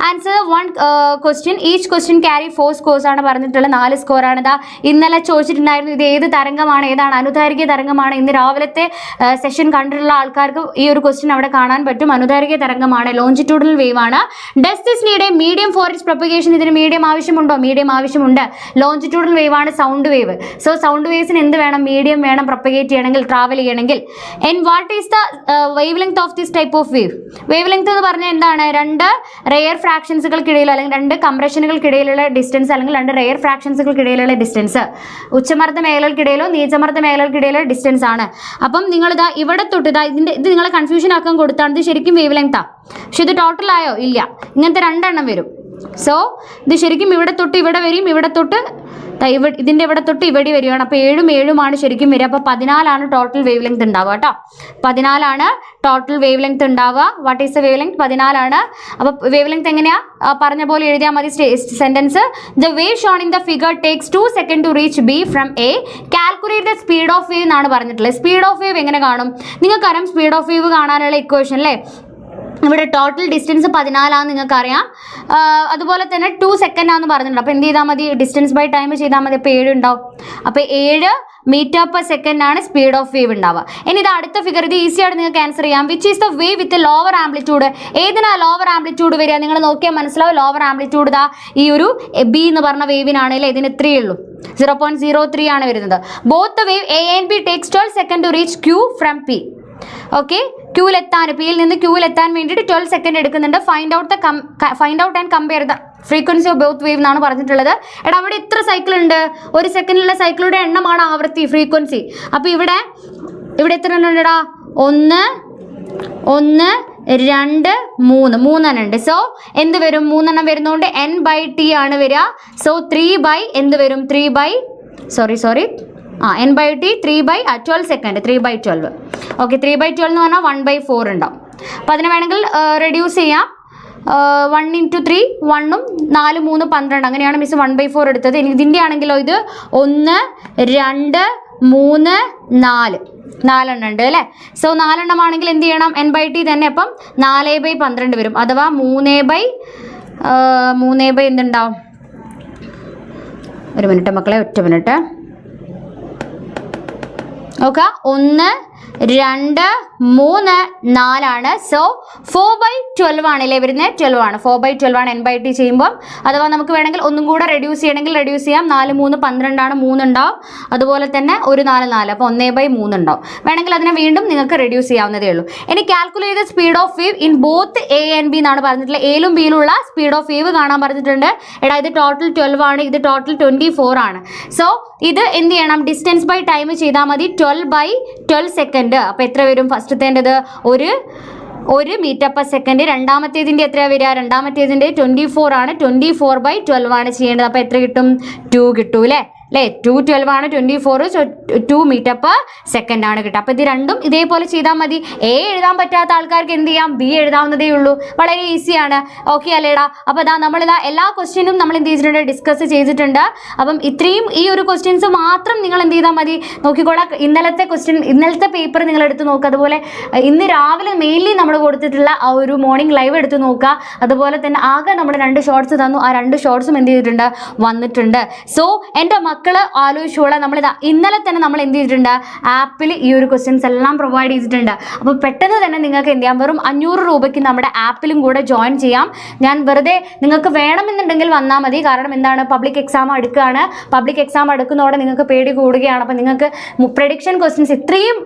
1 question. Each question carry 4 scores ആണ് പറഞ്ഞിട്ടുള്ളത്. 4 സ്കോർ ആണ്. ഇന്നലെ ചോദിച്ചിട്ടുണ്ടായിരുന്നു ഇത് ഏത് തരംഗമാണ്, ഏതാണ് അനുധാരിക തരംഗമാണ്. ഇന്ന് രാവിലത്തെ സെഷൻ കണ്ടിട്ടുള്ള ആൾക്കാർക്ക് ഈ ഒരു ക്വസ്റ്റ്യൻ അവിടെ കാണാൻ പറ്റും. അനുധാരിക തരംഗമാണ്, ലോഞ്ചിറ്റ്യൂഡൽ വേവ് ആണ്. Does this need A medium four it's propagation? ഇതിന് മീഡിയം ആവശ്യമുണ്ടോ? മീഡിയം ആവശ്യമുണ്ട്. ലോഞ്ചിറ്റ്യൂഡൽ വേവ് ആണ്, സൗണ്ട് വേവ്. സോ സൗണ്ട് വേവ്സിന് എന്ത് വേണം? മീഡിയം വേണം പ്രൊപ്പഗേറ്റ് ചെയ്യണമെങ്കിൽ, ട്രാവൽ ചെയ്യണമെങ്കിൽ. And what is the wave length of this type of wave? Wave length എന്ന് പറഞ്ഞാൽ എന്താണ്? 2 റെയർ ഫ്രാക്ഷൻസുകൾക്കിടയിലോ അല്ലെങ്കിൽ 2 കംപ്രഷനുകൾക്കിടയിലുള്ള ഡിസ്റ്റൻസ്, അല്ലെങ്കിൽ 2 റെയർ ഫ്രാക്ഷൻസുകൾക്കിടയിലുള്ള ഡിസ്റ്റൻസ്. ഉച്ചമർദ്ദ മേഖലകൾക്കിടയിലോ നീചമർദ്ദ മേഖലകൾക്കിടയിലോ ഡിസ്റ്റൻസ് ആണ്. അപ്പം നിങ്ങൾ ഇവിടെ തൊട്ട് ഇത് നിങ്ങളെ കൺഫ്യൂഷൻ ആക്കാൻ കൊടുത്താണ്. ഇത് ശരിക്കും വേവ് ലെങ്താ, പക്ഷെ ഇത് ടോട്ടൽ ആയോ? ഇല്ല. ഇങ്ങനത്തെ 2 എണ്ണം വരും. സോ ഇത് ശരിക്കും ഇവിടെ തൊട്ട് ഇവിടെ വരും, ഇവിടെ തൊട്ട് ഇതിൻ്റെ ഇവിടെ തൊട്ട് ഇവിടെ വരികയാണ്. അപ്പോൾ 7ഉം 7ഉമാണ് ശരിക്കും വരിക. അപ്പോൾ 14 ടോട്ടൽ വേവ് ലെങ്ത് ഉണ്ടാവുക കേട്ടോ. 14 ടോട്ടൽ വേവ് ലെങ്ത് ഉണ്ടാവുക. What is the wavelength? 14. അപ്പോൾ വേവ് ലെങ്ത് എങ്ങനെയാ? പറഞ്ഞ പോലെ എഴുതിയാൽ മതി sentence. The wave shown in the figure takes 2 seconds to reach B from A. Calculate the speed of wave എന്നാണ് പറഞ്ഞിട്ടുള്ളത്. സ്പീഡ് ഓഫ് വേവ് എങ്ങനെ കാണും? നിങ്ങൾക്കറിയാം സ്പീഡ് ഓഫ് വേവ് കാണാനുള്ള ഇക്വേഷൻ അല്ലേ? ഇവിടെ ടോട്ടൽ ഡിസ്റ്റൻസ് 14 നിങ്ങൾക്കറിയാം. അതുപോലെ തന്നെ 2 seconds ആണെന്ന് പറഞ്ഞിട്ടുണ്ട്. അപ്പോൾ എന്ത് ചെയ്താൽ മതി? ഡിസ്റ്റൻസ് ബൈ ടൈം ചെയ്താൽ മതി. അപ്പോൾ 7 ഉണ്ടാവും. അപ്പോൾ 7 മീറ്റർ പെർ സെക്കൻഡ് ആണ് സ്പീഡ് ഓഫ് വേവ് ഉണ്ടാവുക. ഇനി ഇത് അടുത്ത ഫിഗർ, ഇത് ഈസി ആയിട്ട് നിങ്ങൾക്ക് ആൻസർ ചെയ്യാം. Which is the wave with lower amplitude? ഏതിനാ ലോവർ ആംപ്ലിറ്റ്യൂഡ് വരിക? നിങ്ങൾ നോക്കിയാൽ മനസ്സിലാവും. ലോവർ ആംപ്ലിറ്റ്യൂഡ് ഈ ഒരു B എന്ന് പറഞ്ഞ വേവിനാണെങ്കിൽ ഇതിന് 3 ഉള്ളൂ, 0.03 ആണ് വരുന്നത്. Both the wave A and B takes 12 seconds to reach Q from P. Okay, ക്യൂവിലെത്താൻ, പിയിൽ നിന്ന് ക്യൂവിലെത്താൻ വേണ്ടിയിട്ട് 12 seconds എടുക്കുന്നുണ്ട്. Find out and compare the frequency of both wave എന്നാണ് പറഞ്ഞിട്ടുള്ളത്. എടാ അവിടെ എത്ര സൈക്കിൾ ഉണ്ട്? ഒരു സെക്കൻഡിലുള്ള സൈക്കിളുടെ എണ്ണമാണ് ആവൃത്തി, ഫ്രീക്വൻസി. അപ്പോൾ ഇവിടെ എത്ര എണ്ണം ഉണ്ടെടാ? 1 2 3 എണ്ണം ഉണ്ട്. സോ എന്ത് വരും? 3 എണ്ണം വരുന്നതുകൊണ്ട് N/T ആണ് വരിക. സോ 3 എന്ത് വരും? N/T 3/12 seconds, 3/12. ഓക്കെ, 3/12 എന്ന് പറഞ്ഞാൽ 1/4 ഉണ്ടാവും. അപ്പോൾ അതിനെ വേണമെങ്കിൽ റെഡ്യൂസ് ചെയ്യാം. 1 × 3 1ഉം 4 3 12. അങ്ങനെയാണ് മിസ് 1/4 എടുത്തത്. ഇനി ഇതിൻ്റെ ആണെങ്കിലോ ഇത് 1 2 3 4 എണ്ണം ഉണ്ട് അല്ലേ? സോ 4 എണ്ണമാണെങ്കിൽ എന്ത് ചെയ്യണം? N/T തന്നെ. അപ്പം 4/12 വരും. അഥവാ 3 എന്തുണ്ടാവും? ഒരു മിനിറ്റ് മക്കളെ, ഒറ്റ മിനിറ്റ്. ഓക്കെ, 1 2 3 4 ആണ്. സോ 4/12 ആണ് അല്ലേ വരുന്നത്? 12 ആണ്. 4/12 ആണ് n/t ചെയ്യുമ്പോൾ. അഥവാ നമുക്ക് വേണമെങ്കിൽ ഒന്നും കൂടെ റെഡ്യൂസ് ചെയ്യണമെങ്കിൽ റെഡ്യൂസ് ചെയ്യാം. 4 3 12 ആണ്, 3 ഉണ്ടാവും. അതുപോലെ തന്നെ ഒരു 4 4, അപ്പോൾ 1/3 ഉണ്ടാവും. വേണമെങ്കിൽ അതിനെ വീണ്ടും നിങ്ങൾക്ക് റെഡ്യൂസ് ചെയ്യാവുന്നതേ ഉള്ളൂ. ഇനി calculate speed of wave in both A and B എന്നാണ് പറഞ്ഞിട്ടുള്ളത്. എയിലും ബിയിലുള്ള സ്പീഡ് ഓഫ് വേവ് കാണാൻ പറഞ്ഞിട്ടുണ്ട്. എടാ ഇത് ടോട്ടൽ 12 ആണ്, ഇത് ടോട്ടൽ 24 ആണ്. സോ ഇത് എന്ത് ചെയ്യണം? ഡിസ്റ്റൻസ് ബൈ ടൈം ചെയ്താൽ മതി. 12/12 സെക്കൻഡ്. അപ്പോൾ എത്ര വരും? ഫസ്റ്റത്തേണ്ടത് ഒരു മീറ്റർ പെർ സെക്കൻഡ്. രണ്ടാമത്തേതിൻ്റെ എത്രയാണ് വരിക? രണ്ടാമത്തേതിൻ്റെ 24 ആണ്. 24/12 ആണ് ചെയ്യേണ്ടത്. അപ്പോൾ എത്ര കിട്ടും? 2 കിട്ടും അല്ലേ? 212 ആണ്, 24, 2 മീറ്റർ പെർ സെക്കൻഡ് ആണ് കിട്ടുക. അപ്പോൾ ഇത് രണ്ടും ഇതേപോലെ ചെയ്താൽ മതി. എ എഴുതാൻ പറ്റാത്ത ആൾക്കാർക്ക് എന്ത് ചെയ്യാം? ബി എഴുതാവുന്നതേ ഉള്ളൂ. വളരെ ഈസിയാണ്. ഓക്കെ അല്ലേടാ? അപ്പോൾ നമ്മളിതാ എല്ലാ ക്വസ്റ്റ്യനും നമ്മൾ എന്ത് ചെയ്തിട്ടുണ്ട്? ഡിസ്കസ് ചെയ്തിട്ടുണ്ട്. അപ്പം ഇത്രയും ഈ ഒരു ക്വസ്റ്റ്യൻസ് മാത്രം നിങ്ങൾ എന്ത് ചെയ്താൽ മതി? നോക്കിക്കോളാം. ഇന്നലത്തെ പേപ്പർ നിങ്ങൾ എടുത്ത് നോക്കുക. അതുപോലെ ഇന്ന് രാവിലെ മെയിൻലി നമ്മൾ കൊടുത്തിട്ടുള്ള ആ ഒരു മോർണിംഗ് ലൈവ് എടുത്ത് നോക്കുക. അതുപോലെ തന്നെ ആകെ നമ്മൾ 2 ഷോർട്സ് തന്നു. ആ 2 ഷോർട്സും എന്ത് ചെയ്തിട്ടുണ്ട്? വന്നിട്ടുണ്ട്. സോ എൻ്റെ മക്കള് ആലോചിച്ചോളാം. നമ്മളിതാ ഇന്നലെ തന്നെ നമ്മൾ എന്ത് ചെയ്തിട്ടുണ്ട്? ആപ്പിൽ ഈ ഒരു ക്വസ്റ്റ്യൻസ് എല്ലാം പ്രൊവൈഡ് ചെയ്തിട്ടുണ്ട്. അപ്പോൾ പെട്ടെന്ന് തന്നെ നിങ്ങൾക്ക് എന്ത് ചെയ്യാം? വെറും 500 രൂപയ്ക്ക് നമ്മുടെ ആപ്പിലും കൂടെ ജോയിൻ ചെയ്യാം. ഞാൻ വെറുതെ നിങ്ങൾക്ക് വേണമെന്നുണ്ടെങ്കിൽ വന്നാൽ മതി. കാരണം എന്താണ്? പബ്ലിക് എക്സാം അടുക്കുകയാണ്. പബ്ലിക് എക്സാം അടുക്കുന്നതോടെ നിങ്ങൾക്ക് പേടി കൂടുകയാണ്. അപ്പോൾ നിങ്ങൾക്ക് പ്രഡിക്ഷൻ ക്വസ്റ്റ്യൻസ് ഇത്രയും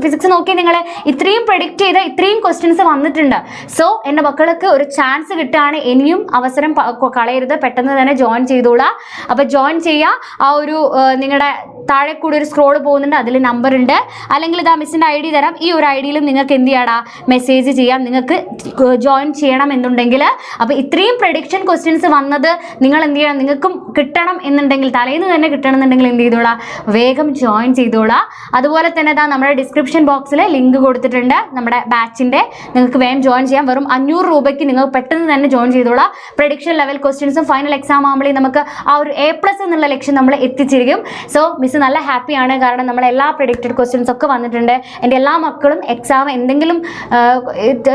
ഫിസിക്സ് നോക്കി നിങ്ങൾ ഇത്രയും പ്രഡിക്റ്റ് ചെയ്ത ഇത്രയും ക്വസ്റ്റ്യൻസ് വന്നിട്ടുണ്ട്. സോ എൻ്റെ മക്കൾക്ക് ഒരു ചാൻസ് കിട്ടുകയാണ്. ഇനിയും അവസരം കളയരുത്. പെട്ടെന്ന് തന്നെ ജോയിൻ ചെയ്തോളാം. അപ്പോൾ ജോയിൻ ചെയ്യുക. ആ ഒരു നിങ്ങളുടെ താഴെ കൂടി ഒരു സ്ക്രോൾ പോകുന്നുണ്ട്, അതിൽ നമ്പർ ഉണ്ട്. അല്ലെങ്കിൽ ഇതാ മിസ്സിൻ്റെ ID തരാം. ഈ ഒരു IDയിലും നിങ്ങൾക്ക് എന്ത് ചെയ്യാടാ? മെസ്സേജ് ചെയ്യാം നിങ്ങൾക്ക് ജോയിൻ ചെയ്യണം എന്നുണ്ടെങ്കിൽ. അപ്പോൾ ഇത്രയും പ്രഡിക്ഷൻ ക്വസ്റ്റ്യൻസ് വന്നത് നിങ്ങൾ എന്ത് ചെയ്യണം? നിങ്ങൾക്കും കിട്ടണം എന്നുണ്ടെങ്കിൽ, തലേന്ന് തന്നെ കിട്ടണം എന്നുണ്ടെങ്കിൽ എന്ത് ചെയ്തോളാം? വേഗം ജോയിൻ ചെയ്തോളാം. അതുപോലെ തന്നെ നമ്മുടെ ഡിസ്ക്രിപ്ഷൻ ബോക്സിൽ ലിങ്ക് കൊടുത്തിട്ടുണ്ട് നമ്മുടെ ബാച്ചിൻ്റെ. നിങ്ങൾക്ക് വേഗം ജോയിൻ ചെയ്യാം. വെറും 500 രൂപയ്ക്ക് നിങ്ങൾക്ക് പെട്ടെന്ന് തന്നെ ജോയിൻ ചെയ്തോളാം. പ്രഡിക്ഷൻ ലെവൽ ക്വസ്റ്റ്യൻസും ഫൈനൽ എക്സാം ആകുമ്പോഴേ നമുക്ക് ആ ഒരു A+ എന്നുള്ള ലക്ഷ്യം നമ്മൾ എത്തിച്ചിരിക്കും. സോ മിസ് നല്ല ഹാപ്പിയാണ്. കാരണം നമ്മളെല്ലാ പ്രഡിക്റ്റഡ് ക്വസ്റ്റ്യൻസ് ഒക്കെ വന്നിട്ടുണ്ട്. എൻ്റെ എല്ലാ മക്കളും എക്സാം എന്തെങ്കിലും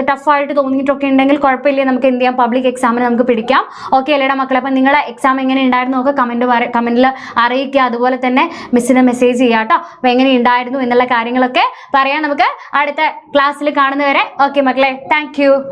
ടഫായിട്ട് തോന്നിയിട്ടൊക്കെ ഉണ്ടെങ്കിൽ കുഴപ്പമില്ല, നമുക്ക് എന്ത് ചെയ്യാം? പബ്ലിക് എക്സാമിന് നമുക്ക് പിടിക്കാം. ഓക്കെ അല്ലേടാ മക്കളെ? അപ്പം നിങ്ങളെ എക്സാം എങ്ങനെ ഉണ്ടായിരുന്നു നോക്കുക, കമൻറ്റിൽ അറിയിക്കുക. അതുപോലെ തന്നെ മിസ്സിന് മെസ്സേജ് ചെയ്യാം കേട്ടോ. അപ്പോൾ എങ്ങനെ ഉണ്ടായിരുന്നു എന്നുള്ള കാര്യങ്ങളൊക്കെ പറയാം. നമുക്ക് അടുത്ത ക്ലാസ്സിൽ കാണുന്നവരെ ഓക്കെ മക്കളെ, താങ്ക് യു.